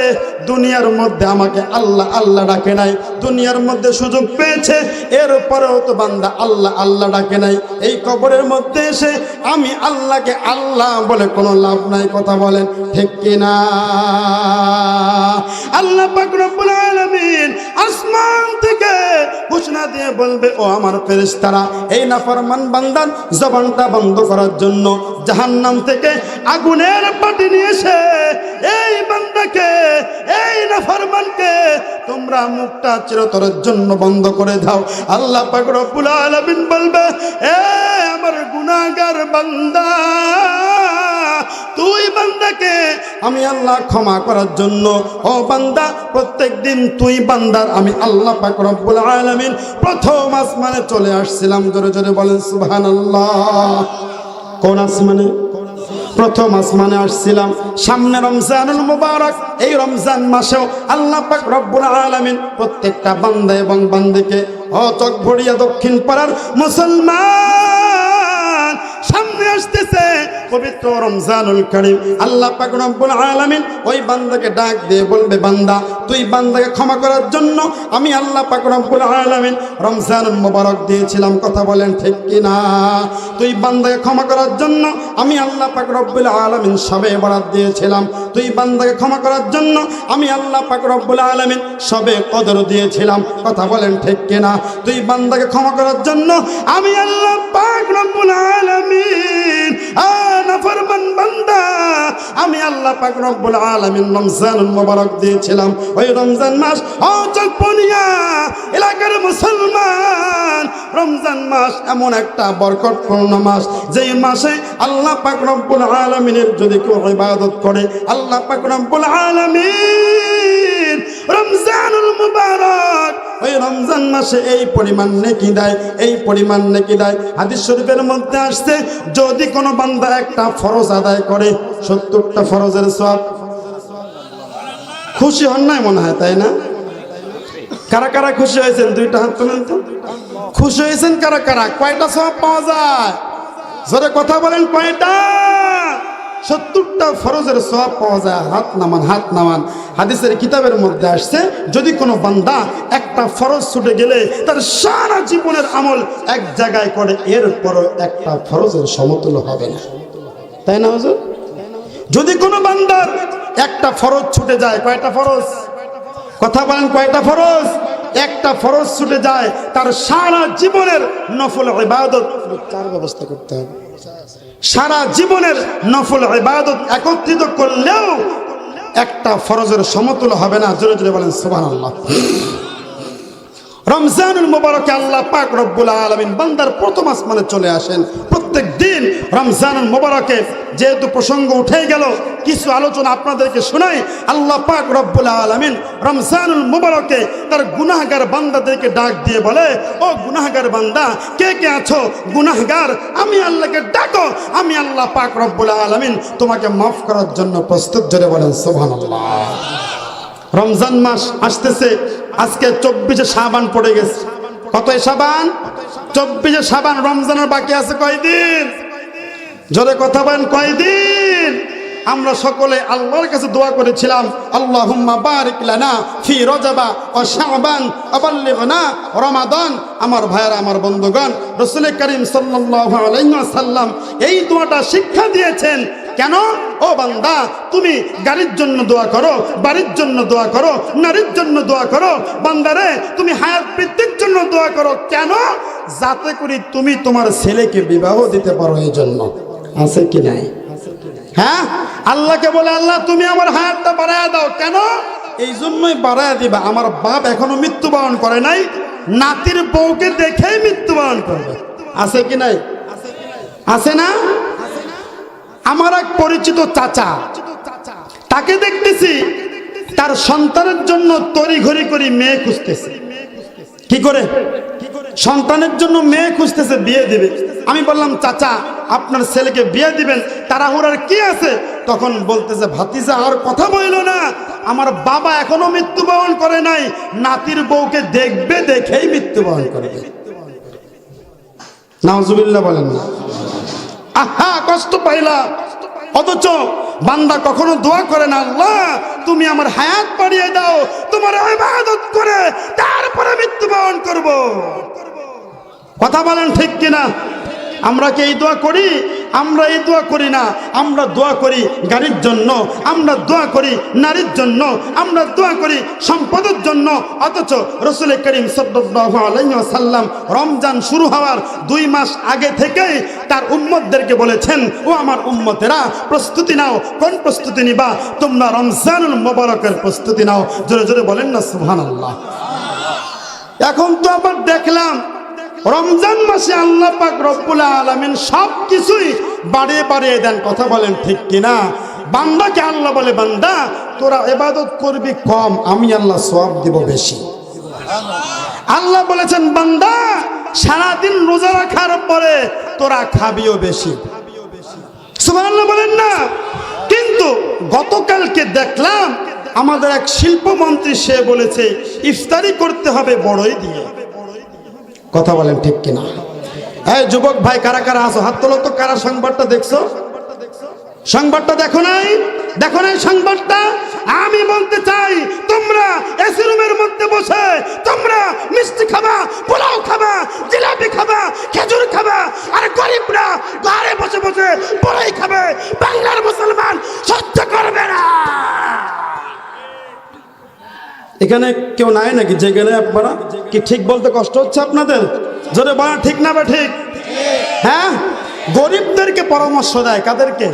[SPEAKER 1] দুনিয়ার মধ্যে আমাকে আল্লাহ আল্লাহ ডাকে নাই, দুনিয়ার মধ্যে সুযোগ পেয়েছে, এরপরেও তো বান্দা আল্লাহ আল্লাহ ডাকে নাই, এই কবরের মধ্যে এসে আমি আল্লাহকে আল্লাহ বলে কোনো লাভ নাই। কথা বলেন ঠিক কিনা? আল্লাহ পাক রব্বুল আলামিন আসমান থেকে ঘোষণা দিয়ে বলবে, ও আমার ফেরেশতারা এই নাফরমান বান্দার জবানটা বন্ধ করার জন্য জাহান্নাম থেকে আগুনের পাটি নিয়ে এসে এই বান্দাকে এই নাফরমানকে তোমরা মুখটা চিরতরের জন্য বন্ধ করে দাও। আল্লাহ পাক রব্বুল আলামিন বলবে, এ আমার গুনাহগার বান্দা, তুই বান্দাকে আমি আল্লাহ ক্ষমা করার জন্য, ও বান্দা প্রত্যেকদিন তুই বান্দার আমি আল্লাহ পাক রব্বুল আলামিন প্রথম আসমানে চলে আসছিলাম। জোরে জোরে বলেন সুবহানাল্লাহ। কোন আসমানে? প্রথম আসমানে আসছিলাম। সামনে রমজানুল মুবারক, এই রমজান মাসেও আল্লাহ পাক রব্বুল আলামিন প্রত্যেকটা বান্দা এবং বান্দিকে চোখ ভরিয়া দক্ষিণ পাড়ার মুসলমান সামনে আসতেছে পবিত্র রমজানুল কারীম। আল্লাহ পাক রব্বুল আলামিন ওই বান্দাকে ডাক দিয়ে বলবে, বান্দা তুই বান্দাকে ক্ষমা করার জন্য আমি আল্লাহ পাক রব্বুল আলামিন রমজানুল মুবারক দিয়েছিলাম। কথা বলেন ঠিক কিনা? তুই বান্দাকে ক্ষমা করার জন্য আমি আল্লাহ পাক রব্বুল আলামিন শবে বরাত দিয়েছিলাম। তুই বান্দাকে ক্ষমা করার জন্য আমি আল্লাহ পাক রব্বুল আলামিন শবে কদর দিয়েছিলাম। কথা বলেন ঠিক কিনা? তুই বান্দাকে ক্ষমা করার জন্য আমি আল্লাহ পাক রব্বুল আলামিন নাফরমান বান্দা আমি আল্লাহ পাক রব্বুল আলামিন রমজানুল মুবারক দিয়েছিলাম। ওই রমজান মাস চকপনিয়া এলাকার মুসলমান, রমজান মাস এমন একটা বরকতপূর্ণ মাস, যেই মাসে আল্লাহ পাক রব্বুল আলামিনের যদি কেউ ইবাদত করে আল্লাহ পাক রব্বুল আলামিন রমজানুল মুবারক ওই রমজান মাসে এই পরিমাণ নেকি দেয়, এই পরিমাণ নেকি দেয়। হাদিস শরীফের মধ্যে আসছে, যদি কোনো বান্দা একটা ফরজ আদায় করে 70টা ফরজের সওয়াব। খুশি হন নাই মনে হয়, তাই না? কারা কারা খুশি হয়েছেন? দুইটা হাত তোলেন তো। খুশি হয়েছেন কারা কারা? কয়টা সওয়াব পাওয়া যায়? জোরে কথা বলেন, কয়টা? 70টা ফরজের সওয়াব পাওয়া যায়। হাত নামান, হাত নামান। হাদিসের কিতাবের মধ্যে আসছে, যদি কোনো বান্দা একটা ফরজ ছুটে গেলে তার সারা জীবনের আমল এক জায়গায় করে, এরপরও একটা ফরজের সমতুল্য হবে না, তাই না হুজুর? যদি কোনো বান্দার একটা ফরজ ছুটে যায়। কয়টা ফরজ? কথা বলেন, কয়টা ফরজ? একটা ফরজ ছুটে যায়, তার সারা জীবনের নফল ইবাদত চার ব্যবস্থা করতে হবে। সারা জীবনের নফল ইবাদত একত্রিত করলেও একটা ফরজের সমতুল্য হবে না। জোরে জোরে বলেন সুবহানাল্লাহ। রমজানুল মুবারকে আল্লাহ পাক রব্বুল আলামিন বান্দার প্রথম আসমানে চলে আসেন প্রত্যেক দিন। রমজানুল মুবারকে যেহেতু প্রসঙ্গ উঠে গেল, কিছু আলোচনা আপনাদেরকে শোনাই। আল্লাহ পাক রব্বুল আলামিন রমজানুল মুবারকে তার গুনাহগার বান্দাদেরকে ডাক দিয়ে বলে, ও গুনাহগার বান্দা, কে কে আছো গুনাহগার, আমি আল্লাহকে ডাকো, আমি আল্লাহ পাক রব্বুল আলামিন তোমাকে মাফ করার জন্য প্রস্তুত। জোরে বলেন সুবহানাল্লাহ। রমজান মাস আসতেছে, আজকে 24 শাবান পড়ে গেছে। কত শাবান? 24 শাবান। রমজানের বাকি আছে কয়দিন? জোরে কথা বলেন, কয়দিন? আমরা সকলে আল্লাহর কাছে দোয়া করেছিলাম, আল্লাহুম্মা বারিক লানা ফি রজবা ওয়া শাবান ওয়া বাল্লিগনা রমাদান। আমার ভাইরা, আমার বন্ধুগণ, রাসূল করিম সাল্লাল্লাহু আলাইহি ওয়াসাল্লাম এই দোয়াটা শিক্ষা দিয়েছেন। কেন? ও বান্দা, তুমি গাড়ির জন্য দোয়া করো, বাড়ির জন্য দোয়া করো, নারীর জন্য দোয়া করো। বান্দারে, তুমি হায়াত বৃদ্ধির জন্য দোয়া করো। কেন? যাতে করে তুমি তোমার ছেলেকে বিবাহ দিতে পারো। এই জন্য আছে কি নাই? হ্যাঁ, আল্লাহকে বলে, আল্লাহ তুমি আমার হায়াতটা বাড়ায় দাও। কেন? এই জন্যই বাড়ায় দিবা, আমার বাপ এখনো মৃত্যুবরণ করে নাই, নাতির বউকে দেখেই মৃত্যুবরণ করবে। আছে কি নাই? আছে না? আমার এক পরিচিত চাচা, তাকে দেখতেছি তার সন্তানের জন্য তড়িঘড়ি করে মেয়ে খুঁজতেছে। কি করে? সন্তানের জন্য মেয়ে খুঁজতেছে, বিয়ে দিবে। আমি বললাম, চাচা আপনার ছেলেকে বিয়ে দিবেন, তাড়াহুড়ার কি আছে? তখন বলতেছে, ভাতিজা আর কথা বইল না, আমার বাবা এখনো মৃত্যুবরণ করে নাই, নাতির বউকে দেখবে, দেখেই মৃত্যুবরণ করবে। নাউজুবিল্লাহ বলেন না। আহা, কষ্ট পাইলাম। অথচ বান্দা কখনো দোয়া করে না, আল্লাহ তুমি আমার হায়াত বাড়িয়ে দাও, তোমার ইবাদত করে তারপরে মৃত্যুবরণ করব। কথা বলেন ঠিক কিনা? আমরা কি এই দোয়া করি? আমরা এই দোয়া করি না। আমরা দোয়া করি গাড়ির জন্য, আমরা দোয়া করি নারীর জন্য, আমরা দোয়া করি সম্পদের জন্য। অথচ রাসূল করিম সাল্লাল্লাহু আলাইহি ওয়াসাল্লাম রমজান শুরু হওয়ার 2 মাস আগে থেকেই তার উম্মতদেরকে বলেছেন, ও আমার উম্মতেরা, প্রস্তুতি নাও। কোন প্রস্তুতি নিবা? তোমরা রমজানুল মুবারকের প্রস্তুতি নাও। জোরে জোরে বলেন না সুবহানাল্লাহ। এখন তো আবার দেখলাম রমজান মাসে আল্লাহ পাক রব্বুল আলামিন সব কিছুই বাড়িয়ে বাড়িয়ে দেন। কথা বলেন ঠিক কিনা? বান্দাকে আল্লাহ বলে, বান্দা তোরা ইবাদত করবি কম, আমি আল্লাহ সওয়াব দিব বেশি। আল্লাহ বলেছেন, বান্দা সারাদিন রোজা রাখার পরে তোরা খাবিও বেশি। সুবহানাল্লাহ বলেন না? কিন্তু গতকালকে দেখলাম আমাদের এক শিল্পমন্ত্রী, সে বলেছে ইফতারি করতে হবে বড়ই দিয়ে। কথা বলেন ঠিক কিনা? এই যুবক ভাই, কারা কারা আছো হাত তোলো তো। কারা সংবাদটা দেখছো? সংবাদটা দেখো নাই? দেখো নাই সংবাদটা? আমি বলতে চাই, তোমরা এসি রুমের মধ্যে বসে তোমরা মিষ্টি খাবা, পোলাও খাবা, জিলাপি খাবা, খেজুর খাবা, আর গরিবরা ঘরে বসে বসে পোলাই খাবে। বাংলার মুসলমান সহ্য করবে না। এখানে কেউ নাই নাকি? যেখানে আপনারা কি ঠিক বলতে কষ্ট হচ্ছে আপনাদের? জোরে বলা ঠিক না? বা ঠিক? হ্যাঁ, গরিবদেরকে পরামর্শ দেয়। কাদেরকে?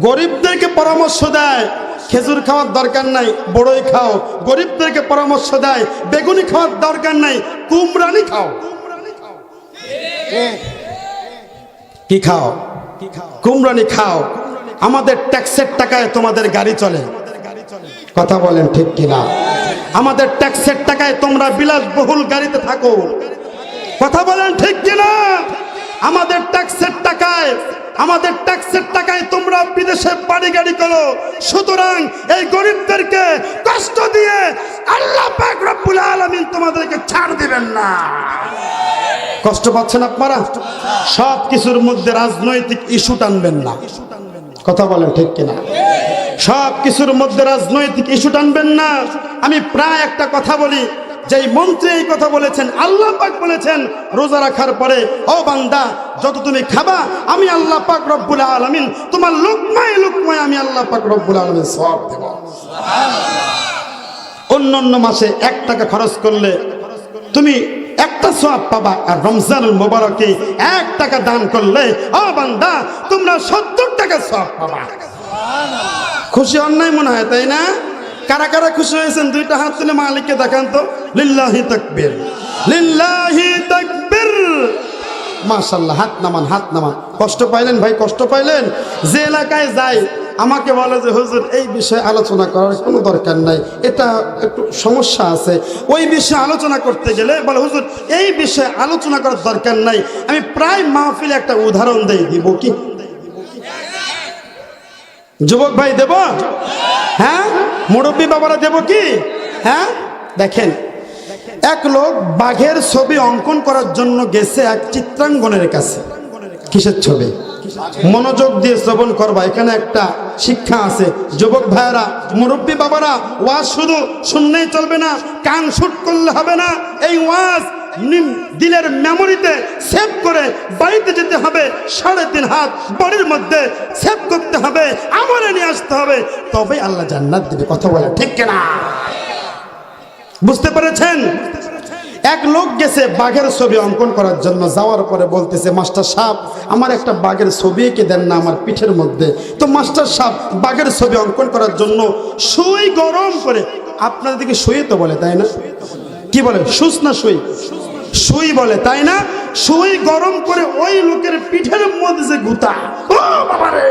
[SPEAKER 1] গরিবদেরকে পরামর্শ দেয়, খেজুর খাওয়ার দরকার নাই, বড়ই খাও। গরিবদেরকে পরামর্শ দেয়, বেগুনি খাওয়ার দরকার নাই, কুমড়ানি খাও। কি খাও? কুমড়ানি খাও। আমাদের ট্যাক্সের টাকায় তোমাদের গাড়ি চলে। কথা বলেন ঠিক কিনা? আমাদের ট্যাক্সের টাকায় তোমরা বিলাসবহুল গাড়িতে থাকো। কথা বলেন ঠিক কিনা? আমাদের ট্যাক্সের টাকায় তোমরা বিদেশে বাড়ি গাড়ি করো। সুতরাং এই গরিবদেরকে কষ্ট দিয়ে আল্লাহ পাক রব্বুল আলামিন তোমাদেরকে ছাড় দিবেন না। কষ্ট পাচ্ছেন আপনারা? সব কিছুর মধ্যে রাজনৈতিক ইস্যু টানবেন না। কথা বলেন ঠিক কিনা? সব কিছুর মধ্যে রাজনৈতিক ইস্যু টানবেন না। আমি প্রায় একটা কথা বলি, যেই মন্ত্রী এই কথা বলেছেন, আল্লাহ পাক বলেছেন রোজা রাখার পরে, ও বান্দা যত তুমি খাবা আমি আল্লাহ পাক রব্বুল আলামিন তোমার লুকমায় লুকমায় আমি আল্লাহ পাক রব্বুল আলামিন সওয়াব দেব। অন্যান্য মাসে 1 টাকা খরচ করলে তুমি একটা সওয়াব পাবা, আর রমজানুল মুবারকে 1 টাকা দান করলে ও বান্দা তোমরা 70 টাকা সওয়াব পাবা। খুশি অন্যায় মনে হয়, তাই না? কারা কারা খুশি হয়েছেন দুইটা হাত তুলে মালিককে দেখান তো। লিল্লাহি তাকবীর, লিল্লাহি তাকবীর। মাশাআল্লাহ, হাত নামান, হাত নামান। কষ্ট পাইলেন ভাই, কষ্ট পাইলেন? যে এলাকায় যাই আমাকে বলে যে হুজুর এই বিষয়ে আলোচনা করার কোনো দরকার নাই, এটা একটু সমস্যা আছে। ওই বিষয়ে আলোচনা করতে গেলে বলে হুজুর এই বিষয়ে আলোচনা করার দরকার নাই। আমি প্রায় মাহফিলে একটা উদাহরণ দেই, দিব কি যুবক ভাই? দেব? হ্যাঁ, মুরব্বী বাবারা দেব কি? হ্যাঁ, দেখেন, এক লোক বাঘের ছবি অঙ্কন করার জন্য গেছে এক চিত্রাঙ্গনের কাছে। কিসের ছবি? মনোযোগ দিয়ে শ্রবণ করবা, এখানে একটা শিক্ষা আছে। যুবক ভাইয়েরা, মুরব্বী বাবারা, ওয়াজ শুধু শুনলেই চলবে না, কান শুট করলে হবে না। এই ওয়াজ দিলের মেমোরিতে সেভ করে বাড়িতে যেতে হবে। 3.5 হাত বাড়ির মধ্যে সেভ করতে হবে, আমলে নিয়ে আসতে হবে, তবে আল্লাহ জান্নাত দিবে। কথা বলে ঠিক কিনা? বুঝতে পেরেছেন? এক লোক গেছে বাঘের ছবি অঙ্কন করার জন্য। যাওয়ার পরে বলতেছে, মাস্টার সাহেব আমার একটা বাঘের ছবি এঁকে দেন না আমার পিঠের মধ্যে। তো মাস্টার সাহেব বাঘের ছবি অঙ্কন করার জন্য সুই গরম করে, আপনাদের দিকে সুই তো বলে তাই না? কি বলে? সুস না সুই? সুই বলে তাই না? সুই গরম করে ওই লোকের পিঠের মধ্যে যে গুতা, ও বাবারে,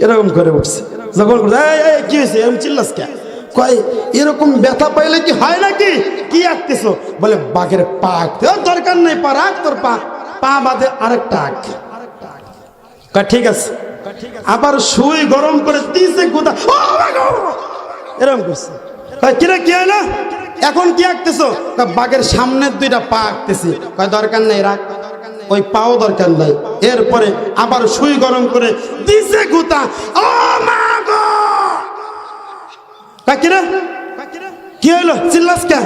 [SPEAKER 1] এরকম করে উঠছে। যখন কি হয়েছে এরকম চিল্লাস কে? কয় এরকম ব্যথা পাইলে কি হয় নাকি? কি আঁকতেছো? বলে বাঘের পা আঁকতে। দরকার নেই, পা রাখ, তোর পা, পা বাদে আরেকটা আঁক। ঠিক আছে। আবার সুই গরম করে দিয়েছে গুতা, এরকম করছে। কিরে কি হলো এখন? কি আঁকতেছো? বাঘের সামনের 2টা পা আঁকতেছি। কয় দরকার নেই, রাখ, ওই পাও দরকার নাই। এরপরে আবার সুই গরম করে দিছে গুতা। ও মা গো! কিরে কি হইলো? চিল্লাস কে?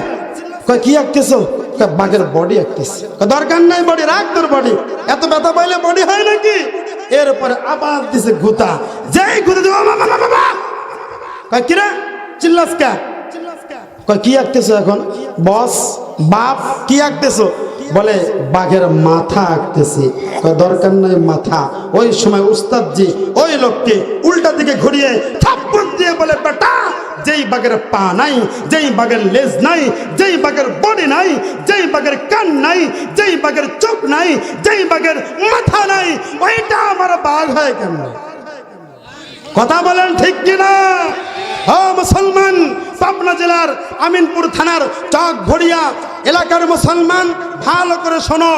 [SPEAKER 1] কয় কি আঁকতেছো? বাঘের বডি আঁকতেছি। দরকার নাই, বডি রাখ, তোর বডি। এত ব্যথা পাইলে বডি হয় নাকি? এরপরে আবার দিছে গুতা। যেই গুতা দিব, কয় কিরে চিল্লাস কে? কয় কি আঁকতেছো এখন? বস বাপ কি আঁকতেছো? বলে বাঘের মাথা আঁকতেছি। কয় দরকার নাই মাথা। ওই সময় উস্তাদজি ওই লোককে উল্টা দিকে ঘুরিয়ে থাপ্পড় দিয়ে বলে, বেটা যেই বাঘের পা নাই, যেই বাঘের লেজ নাই, যেই বাঘের বডি নাই, যেই বাঘের কান নাই, যেই বাঘের চোখ নাই, যেই বাঘের মাথা নাই, ওইটা আমার বাঘ হয় কেমন? কথা বলেন ঠিক কিনা? ও মুসলমান, পাবনা জেলার আমিনপুর থানার চকঘড়িয়া এলাকার মুসলমান, ভালো করে শোনো।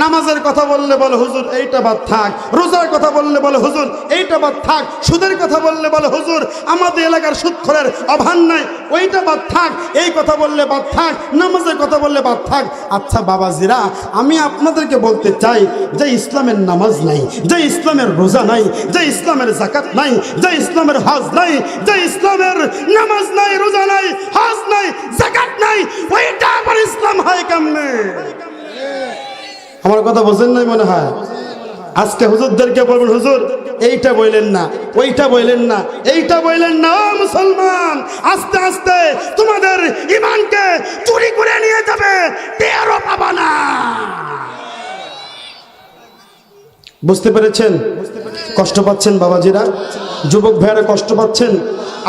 [SPEAKER 1] নামাজের কথা বললে বলে হুজুর এইটা বাদ থাক, রোজার কথা বললে বলে হুজুর এইটা বাদ থাক, সুদের কথা বললে বলে হুজুর আমাদের এলাকার সুদখোরের অভাব নাই, ওইটা বাদ থাক, এই কথা বললে বাদ থাক, নামাজের কথা বললে বাদ থাক। আচ্ছা বাবাজিরা, আমি আপনাদেরকে বলতে চাই যে ইসলামের নামাজ নাই, যে ইসলামের রোজা নাই, যে ইসলামের যাকাত নাই, যে ইসলামের হজ নাই, যে ইসলামের নামাজ নাই, রোজা নাই, হজ নাই, যাকাত নাই, ওইটা আবার ইসলাম হয় কেমনে? আমার কথা বোঝেন নাই মনে হয়। আজকে হুজুরদেরকে বলবেন, হুজুর এইটা বললেন না, ওইটা বললেন না, এইটা বললেন না। ও মুসলমান, আস্তে আস্তে তোমাদের ঈমানকে চুরি করে নিয়ে যাবে, টেরও পাবা না। বুঝতে পেরেছেন? কষ্ট পাচ্ছেন বাবাজিরা, যুবক ভাইয়েরা কষ্ট পাচ্ছেন।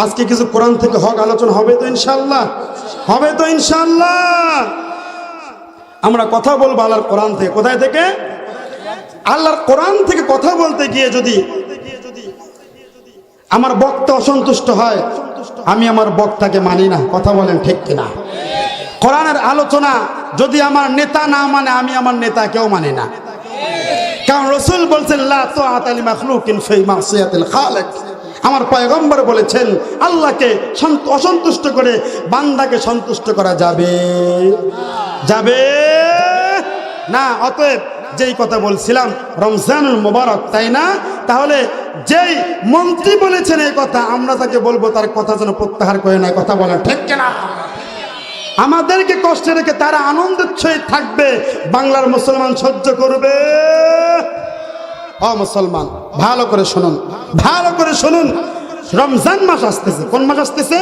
[SPEAKER 1] আজকে কিছু কোরআন থেকে হক আলোচনা হবে তো ইনশাআল্লাহ, হবে তো ইনশাআল্লাহ। আমরা কথা বলবো আল্লাহর কোরআন থেকে। কোথায় থেকে? আল্লাহর কোরআন থেকে কথা বলতে গিয়ে যদি আমার বক্তা অসন্তুষ্ট হয়, আমি আমার বক্তাকে মানি না। কথা বলেন ঠিক কিনা? কোরআনের আলোচনা যদি আমার নেতা না মানে, আমি আমার নেতাকেও মানি না। কারণ রাসূল বলছেন লা তাআতা লি মাখলুকিন ফি মাসিয়াতিল খালিক। আমার পয়গম্বর বলেছেন আল্লাহকে অসন্তুষ্ট করে বান্দাকে সন্তুষ্ট করা যাবে যাবে না। অতএব যেই কথা বলছিলাম রমজানুল মুবারক, তাই না? তাহলে যেই মন্ত্রী বলেছেন এই কথা, আমরা তাকে বলবো তার কথা যেন প্রত্যাহার করে না। কথা বলেন ঠিক কিনা? আমাদেরকে কষ্টে রেখে তারা আনন্দের সহিত থাকবে, বাংলার মুসলমান সহ্য করবে? ও মুসলমান, ভালো করে শুনুন, ভালো করে শুনুন। রমজান মাস আসতেছে। কোন মাস আসতেছে?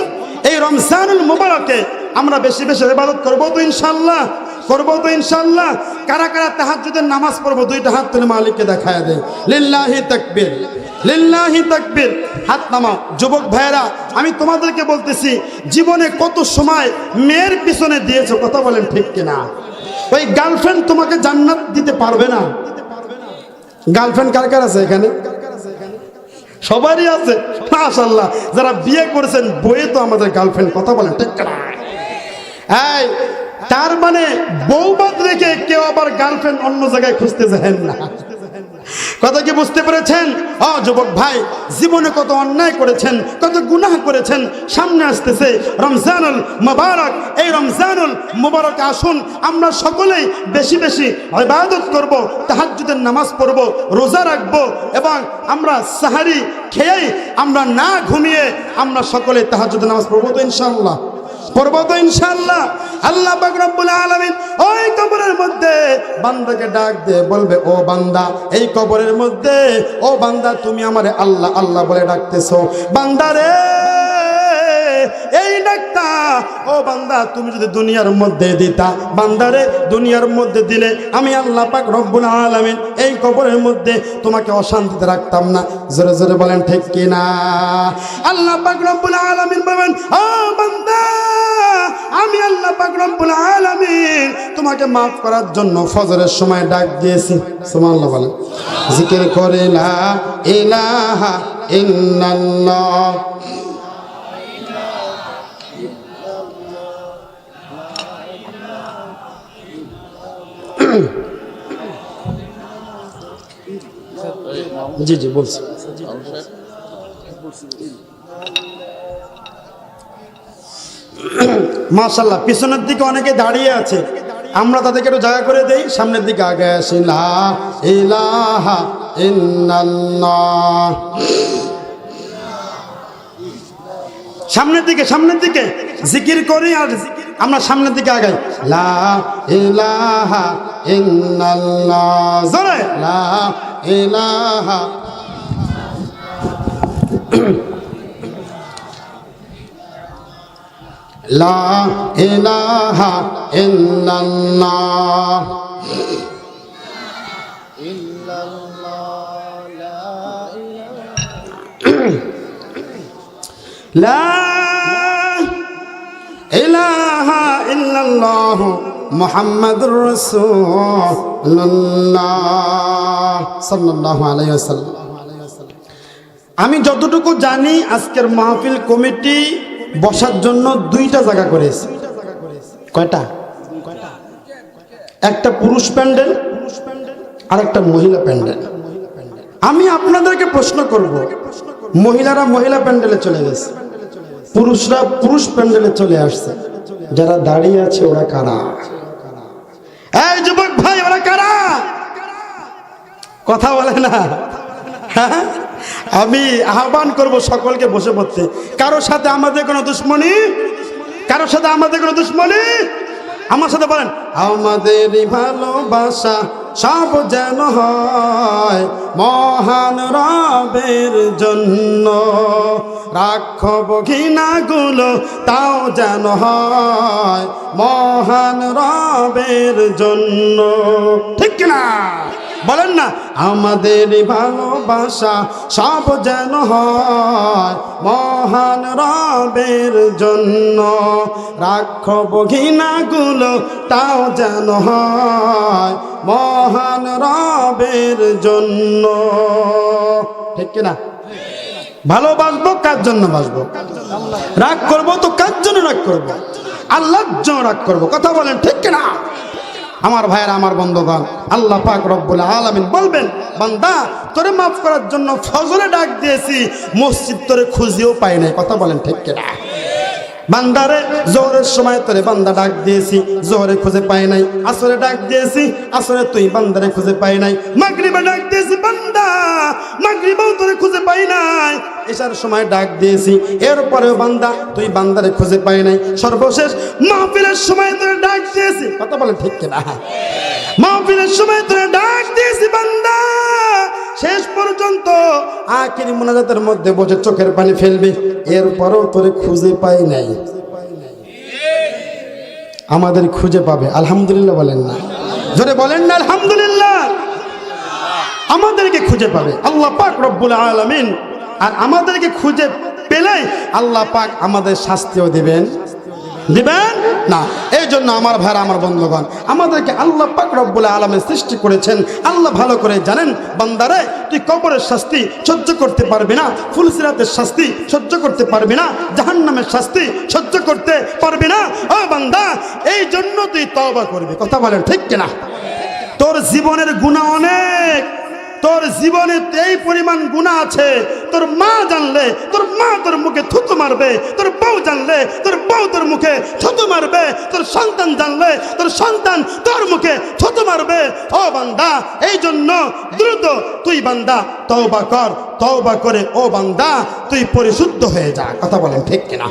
[SPEAKER 1] এই রমজানুল মুবারকে আমরা বেশি বেশি ইবাদত করবো তো ইনশাআল্লাহ, করবো তো ইনশাআল্লাহ। কারা কারা তাহাজ্জুদের নামাজ পড়বো? দুইটা হাত তুলে মালিককে দেখায় দেয়। লিল্লাহি তাকবীর, লিল্লাহি তাকবীর। হাত নামাও। যুবক ভাইয়েরা, আমি তোমাদেরকে বলতেছি, জীবনে কত সময় মেয়ের পিছনে দিয়েছো, কথা বলেন ঠিক কিনা? ওই গার্লফ্রেন্ড তোমাকে জান্নাত দিতে পারবে না। গার্লফ্রেন্ড কার কার আছে এখানে? সবারই আছে মাশাআল্লাহ। যারা বিয়ে করেছেন বইয়ে তো আমাদের গার্লফ্রেন্ড, কথা বলেন ঠিক কিনা? এই তার মানে বউবাদ রেখে কেউ আবার গার্লফ্রেন্ড অন্য জায়গায় খুঁজতে যায় না। কথা কি বুঝতে পেরেছেন? যুবক ভাই, জীবনে কত অন্যায় করেছেন, কত গুনাহ করেছেন। সামনে আসতেছে রমজানুল মুবারক। এই রমজানুল মুবারকে আসুন আমরা সকলেই বেশি বেশি ইবাদত করব, তাহাজ্জুদের নামাজ পড়ব, রোজা রাখব, এবং আমরা সাহারি খেয়েই, আমরা না ঘুমিয়ে আমরা সকলে তাহাজ্জুদের নামাজ পড়ব তো ইনশাআল্লাহ, পড়ব তো ইনশাআল্লাহ। আল্লাহ পাক রব্বুল আলামিন ওই কবরের মধ্যে বান্দাকে ডাক দিয়ে বলবে, ও বান্দা, এই কবরের মধ্যে, ও বান্দা, তুমি আমারে আল্লাহ আল্লাহ বলে ডাকতেছো। বান্দারে, এই ডাকটা ও বান্দা তুমি যদি দুনিয়ার মধ্যে দিতা, বান্দারে দুনিয়ার মধ্যে দিলে আমি আল্লাহ পাক রব্বুল আলামিন এই কবরের মধ্যে তোমাকে অশান্তিতে রাখতাম না। জোরে জোরে বলেন ঠিক কিনা? আল্লাহ পাক রব্বুল আলামিন বলেন, ও বান্দা, আমি আল্লাহ পাক রব্বুল আলামিন তোমাকে মাফ করার জন্য ফজরের সময় ডাক দিয়েছি। সুবহানাল্লাহ বলেন। জিকির করে লা ইলাহা ইল্লাল্লাহ। জি জি বলছি। মাশাআল্লাহ, পিছনের দিকে অনেকে দাঁড়িয়ে আছে, আমরা তাদেরকে একটু জায়গা করে দেই, সামনের দিকে আগে আসি। লা ইলাহা ইল্লাল্লাহ। সামনের দিকে, সামনের দিকে জিকির করি আর আমরা সামনের দিকে আগাই। লা ইলাহা ইল্লাল্লাহ। জোরে লা ইলাহা। লা ইলাহা ইল্লাল্লাহ। লা ইলাহা ইল্লাল্লাহ মুহাম্মাদুর রাসূলুল্লাহ সাল্লাল্লাহু আলাইহি ওয়াসাল্লাম। আমি যতটুকু জানি আজকের মাহফিল কমিটি বসার জন্য দুইটা জায়গা করেছে। কয়টা? একটা পুরুষ প্যান্ডেল আর একটা মহিলা প্যান্ডেল। আমি আপনাদেরকে প্রশ্ন করব, মহিলারা মহিলা প্যান্ডেলে চলে গেছে, পুরুষরা পুরুষ প্যান্ডেলে চলে আসছে, যারা দাঁড়িয়ে আছে ওরা কারা? এই যুবক ভাই, ওরা কারা? কথা বলে না। আমি আহ্বান করব সকলকে বসে পড়তে। কারোর সাথে আমাদের কোনো দুশ্মনী, কারোর সাথে আমাদের কোনো দুশ্মনী। আমার সাথে বলেন, আমাদের ভালোবাসা সব যেন হয় মহান রবের জন্য, রাখব ঘৃণাগুলো তাও যেন হয় মহান রবের জন্য। ঠিক কিনা বলেন না? আমাদের ভালোবাসা সব যেন হয় মহান রবের জন্য, রাখব ঘৃণাগুলো তাও যেন হয় মহান রবের জন্য। ঠিক কিনা? ভালোবাসবো কার জন্য বাসবো? রাগ করবো তো কার জন্য রাগ করবো? আল্লাহর জন্য রাগ করবো। কথা বলেন ঠিক কিনা? আমার ভাইয়েরা, আমার বন্ধুগণ, আল্লাহ পাক রব্বুল আলামিন বলবেন, বান্দা তোরে মাফ করার জন্য ফজরে ডাক দিয়েছি, মসজিদ তোরে খুঁজেও পাই নাই। কথা বলেন ঠিক কিনা? বান্দারে জোহরের সময় তোরে বান্দা ডাক দিয়েছি, জোহরে খুঁজে পাই নাই। আসরে ডাক দিয়েছি, আসরে তুই বান্দারে খুঁজে পাই নাই। মাগরিবে ডাক দিয়েছি বান্দা, মাগরিবেও তোরে খুঁজে পাই নাই। এসার সময় ডাক দিয়েছি, এরপরেও বান্দা তুই বান্দারে খুঁজে পাই নাই। সর্বশেষ মাহফিলের সময় তোরে ডাক দিয়েছি, কথা বলে ঠিক কিনা? মাহফিলের সময় তোরে ডাক দিয়েছি বান্দা, শেষ পর্যন্ত আখিরি মোনাজাতের মধ্যে বসে চোখের পানি ফেলবি, এরপরও তোরে খুঁজে পাই নাই। আমাদের খুঁজে পাবে, আলহামদুলিল্লাহ বলেন না? জোরে বলেন না আলহামদুলিল্লাহ? আমাদেরকে খুঁজে পাবে আল্লাহ পাক রব্বুল আলামিন। আর আমাদেরকে খুঁজে পেলে আল্লাহ পাক আমাদের শাস্তিও দিবেন না। এই জন্য আমার ভাইরা, আমার বন্ধুগণ, আমাদেরকে আল্লাহ পাক রব্বুল আলামিন সৃষ্টি করেছেন। আল্লাহ ভালো করে জানেন, বান্দারে তুই কবরের শাস্তি সহ্য করতে পারবি না, ফুলসিরাতের শাস্তি সহ্য করতে পারবি না, জাহান্নামের শাস্তি সহ্য করতে পারবি না। ও বান্দা, এই জন্য তুই তওবা করবি, কথা বলেন ঠিক কিনা? তোর জীবনের গুনাহ অনেক, তোর জীবনে এই পরিমাণ গুনাহ আছে, তোর মা জানলে তোর মা তোর মুখে থুতু মারবে, তোর বউ জানলে তোর বউ তোর মুখে থুতু মারবে, তোর সন্তান জানলে তোর সন্তান তোর মুখে থুতু মারবে। ও বান্দা, এই জন্য দ্রুত তুই বান্দা তওবা কর, তওবা করে ও বান্দা তুই পরিশুদ্ধ হয়ে যা, কথা বলেন ঠিক কিনা?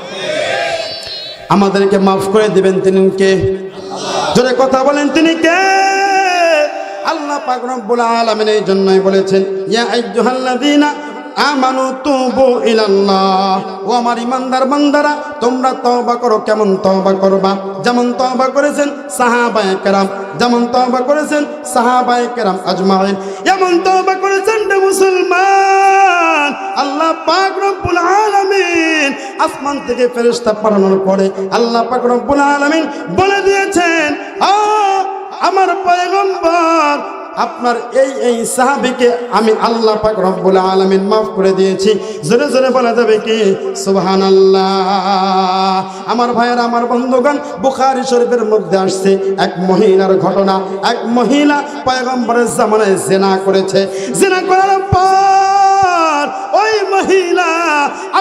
[SPEAKER 1] আমাদেরকে মাফ করে দিবেন তিনি কে? জোরে কথা বলেন, তিনি কে? আল্লাহ পাক রব্বুল আলামিন এই জন্যই বলেছেন, ইয়া আইয়ুহাল্লাযীনা আমানু তুবু ইলাল্লাহ, ও আমার ইমানদার বান্দারা তোমরা তওবা করো। কেমন তওবা করবা? যেমন তওবা করেছেন সাহাবায়ে কেরাম, যেমন তওবা করেছেন সাহাবায়ে কেরাম আজমাইন, এমন তওবা করেছেন মুসলমান। আল্লাহ পাক রব্বুল আলামিন আসমান থেকে ফেরেশতা পাঠানোর পরে আল্লাহ পাক রব্বুল আলামিন বলে দিয়েছেন, আমার পয়গম্বর আপনার এই সাহাবীকে আমি আল্লাহ পাক রব্বুল আলামিন মাফ করে দিয়েছি। জোরে জোরে বলা যাবে কি সুবহানাল্লাহ? আমার ভাইয়েরা, আমার বন্ধুগণ, বুখারী শরীফের মধ্যে আসছে এক মহিলার ঘটনা। এক মহিলা পয়গম্বরের জামানায় জিনা করেছে। জিনা করার পর ওই মহিলা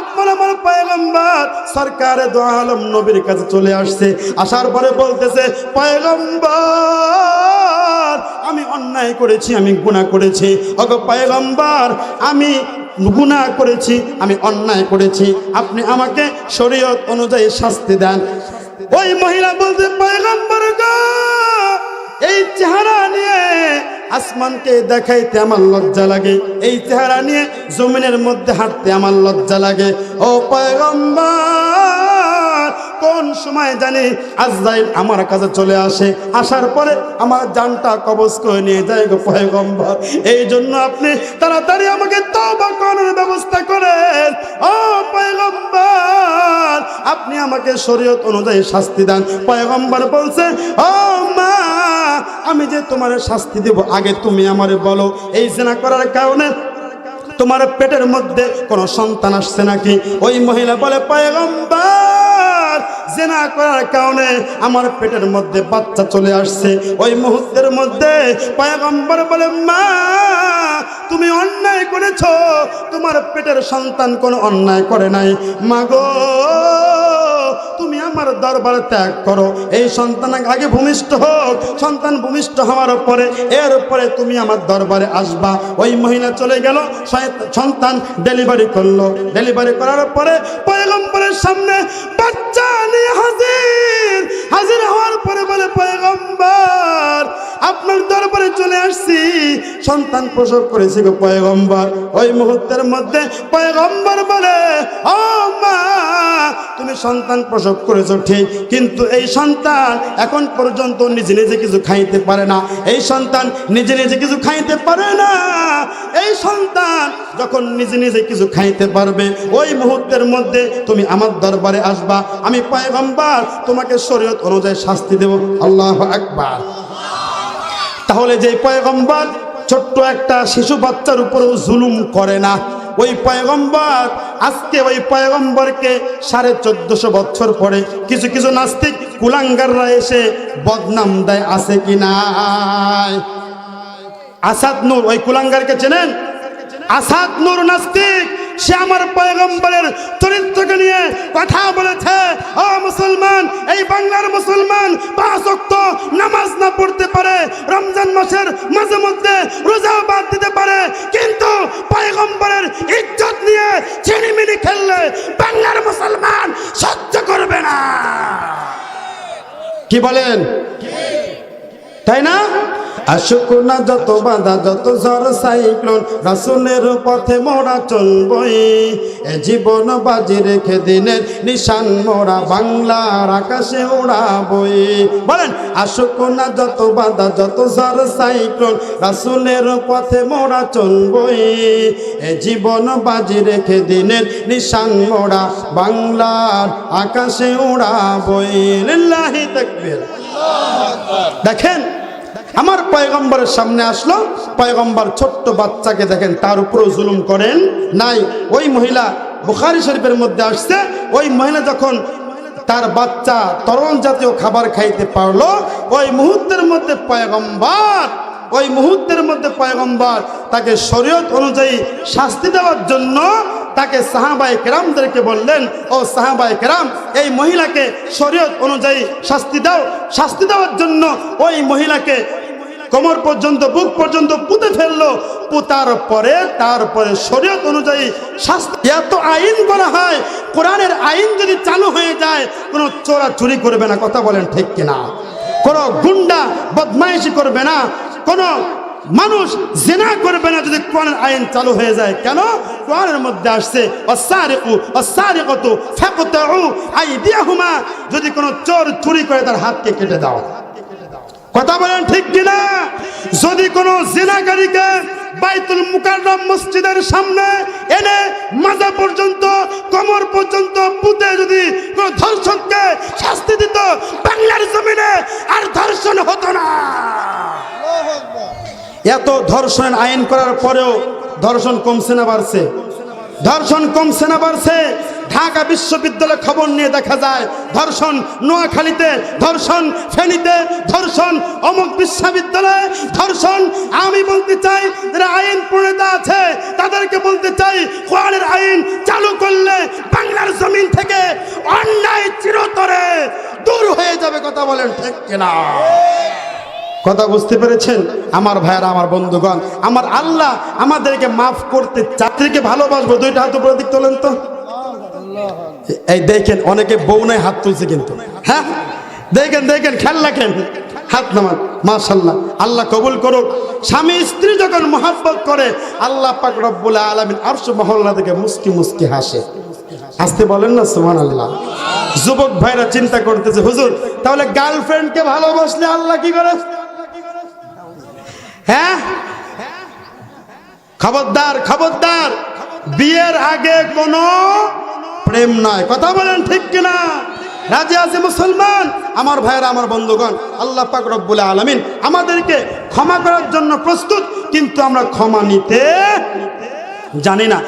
[SPEAKER 1] আপনার আমার পয়গম্বর সরকারে দো আলম নবীর কাছে চলে আসছে। আসার পরে বলতেছে, পয়গম্বর আমি অন্যায় করেছি, আমি গুনাহ করেছি। ওগো পয়গম্বর, আমি গুনাহ করেছি, আমি অন্যায় করেছি, আপনি আমাকে শরীয়ত অনুযায়ী শাস্তি দেন। ওই মহিলা বলতে, পয়গম্বর গো, এই চেহারা নিয়ে আসমানকে দেখাইতে আমার লজ্জা লাগে, এই চেহারা নিয়ে জমিনের মধ্যে হাঁটতে আমার লজ্জা লাগে। ও পয়গম্বর, কোন সময় জানি আজরাইল আমার কাছে চলে আসে, আসার পরে আমার জানটা কবজ করে নিয়ে যায় গো পয়গম্বর। এই জন্য আপনি তাড়াতাড়ি আমাকে তওবা করার ব্যবস্থা করেন। ও পয়গম্বর, আপনি আমাকে শরীয়ত অনুযায়ী শাস্তি দেন। পয়গম্বর বলছে, ও মা, আমি যে তোমার শাস্তি দেব, আগে তুমি আমারে বলো, এই জিনা করার কারণে তোমার পেটের মধ্যে কোনো সন্তান আসছে নাকি? ওই মহিলা বলে, পয়গম্বর, জিনা করার কারণে আমার পেটের মধ্যে বাচ্চা চলে আসছে। ওই মুহূর্তের মধ্যে পয়গম্বর বলে, মা, তুমি অন্যায় করেছো, তোমার পেটের সন্তান কোনো অন্যায় করে নাই। মা গো, তুমি আমার দরবার ত্যাগ করো, এই সন্তান আগে ভূমিষ্ঠ হোক, সন্তান ভূমিষ্ঠ হওয়ার পরে এরপরে তুমি আমার দরবারে আসবা। ওই মহিলা চলে গেল, সন্তান ডেলিভারি করলো। ডেলিভারি করার পরে পয়গম্বরের সামনে বাচ্চা নিয়ে হাজির হওয়ার পরে বলে, পয়গম্বর, আপনার দরবারে চলে আসছি, সন্তান প্রসব করেছি গো পয়গম্বর। ওই মুহূর্তের মধ্যে পয়গম্বর বলে, ও মা, তুমি সন্তান প্রসব করেছো ঠিক, কিন্তু এই সন্তান এখন পর্যন্ত নিজে নিজে কিছু খাইতে পারে না। এই সন্তান নিজে নিজে কিছু খাইতে পারে না। এই সন্তান যখন নিজে নিজে কিছু খাইতে পারবে, ওই মুহূর্তের মধ্যে তুমি আমার দরবারে আসবা, আমি পয়গম্বর তোমাকে শরীয়ত অনুযায়ী শাস্তি দেব। আল্লাহু আকবার। তাহলে যে পয়গম্বর ছোট্ট একটা শিশু বাচ্চার উপরেও জুলুম করে না, ওই পয়গম্বর আজকে ওই পয়গম্বরকে 1450 বছর পরে কিছু কিছু নাস্তিক কুলাঙ্গাররা এসে বদনাম দেয়, আছে কি নাই? আসাদ নূর, ওই কুলাঙ্গারকে চেনেন? আসাদ নূর নাস্তিক, সে আমার পয়গম্বরের চরিত্রকে নিয়ে কথা বলেছে। ও মুসলমান, এই বাংলার মুসলমান 5 ওয়াক্ত নামাজ না পড়তে পারে, রমজান মাসের মাঝে মধ্যে রোজা বাদ দিতে পারে, কিন্তু পয়গম্বরের ইজ্জত নিয়ে কি বলেন, তাই না? আসুক না যত বাধা যত ঝড় সাইক্লোন, রাসূলের পথে মোরা চলবই। এ জীবন বাজি রেখে দিনের নিশান মোরা বাংলার আকাশে উড়াবই। বলেন, আসুক না যত বাধা যত ঝড় সাইক্লোন, রাসূলের পথে মোরা চলবই। এ জীবন বাজি রেখে দিনের নিশান মোরা বাংলার আকাশে উড়াবই। লিল্লাহি তাকবীর। দেখেন, আমার পয়গম্বরের সামনে আসলো, পয়গম্বর ছোট্ট বাচ্চাকে দেখেন তার উপরেও জুলুম করেন নাই। ওই মহিলা বুখারী শরীফের মধ্যে আসছে, ওই মহিলা যখন তার বাচ্চা তরল জাতীয় খাবার খাইতে পারলো, ওই মুহূর্তের মধ্যে পয়গম্বর তাকে শরীয়ত অনুযায়ী শাস্তি দেওয়ার জন্য তাকে সাহাবায়ে কেরামদেরকে বললেন, ও সাহাবায়ে কেরাম, এই মহিলাকে শরীয়ত অনুযায়ী শাস্তি দাও। শাস্তি দেওয়ার জন্য ওই মহিলাকে কোমর পর্যন্ত বুক পর্যন্ত পুঁতে ফেললো। পুতার পরে তারপরে শরীয়ত অনুযায়ী শাস্তি। এত আইন করা হয়, কোরআনের আইন যদি চালু হয়ে যায়, কোনো চোরা চুরি করবে না, কথা বলেন ঠিক কিনা? কোনো গুন্ডা বদমাইশি করবে না, কোনো মানুষ জিনা করবে না, যদি কোরআনের আইন চালু হয়ে যায়। কেন? কোরআনের মধ্যে আসছে ওয়াসারিকু ওয়াসারিকাতু ফাকতাউ আইদিয়াহুমা, যদি কোনো চোর চুরি করে তার হাতকে কেটে দাও। কথা বলেন ঠিক কিনা? যদি কোনো জিনাকারীকে বাইতুল মুকাররম মসজিদের সামনে এনে মাজা পর্যন্ত কোমর পর্যন্ত পুঁতে যদি কোনো ধর্ষককে শাস্তি দিত, বাংলার জমিনে আর ধর্ষণ হতো না। এত ধর্ষণ আইন করার পরেও ধর্ষণ কমছে না বাড়ছে? ধর্ষণ কমছে না বাড়ছে? ঢাকা বিশ্ববিদ্যালয়ের খবর নিয়ে দেখা যায় ধর্ষণ নোয়াখালীতে, ধর্ষণ ফেনীতে, ধর্ষণ অমুক বিশ্ববিদ্যালয়ে ধর্ষণ। আমি বলতে চাই, যারা আইন প্রণেতা আছে তাদেরকে বলতে চাই, কোরআনের আইন চালু করলে বাংলার জমিন থেকে অন্যায় চিরতরে দূর হয়ে যাবে। কথা বলেন ঠিক কিনা? কথা বুঝতে পেরেছেন আমার ভাইয়ারা, আমার বন্ধুগণ? আমার আল্লাহ আমাদেরকে মাফ করতে চাকরিকে ভালোবাসবো। দুইটা হাত উপরে দিক তোলেন তো। এই দেখেন, অনেকে বউ নাই হাত তুলছে কিন্তু। হ্যাঁ, দেখেন দেখেন, খেয়াল রাখেন, হাত নামান। মাশাআল্লাহ, আল্লাহ কবুল করুক। স্বামী স্ত্রী যখন মহব্বত করে, আল্লাহ পাক রব্বুল আলামিন আরশ মহল্লা থেকে মুস্কি মুস্কি হাসে। আসতে বলেন না সুবহানাল্লাহ। যুবক ভাইরা চিন্তা করতেছে, হুজুর তাহলে গার্লফ্রেন্ডকে ভালোবাসলে আল্লাহ কি করে? হ্যাঁ, খবরদার খবরদার, বিয়ের আগে কোনো প্রেম নয়। কথা বলেন ঠিক কিনা? রাজি আছে মুসলমান? আমার ভাইরা, আমার বন্ধুগণ, আল্লাহ পাক রব্বুল আলামিন আমাদেরকে ক্ষমা করার জন্য প্রস্তুত, কিন্তু আমরা ক্ষমা নিতে জানি না।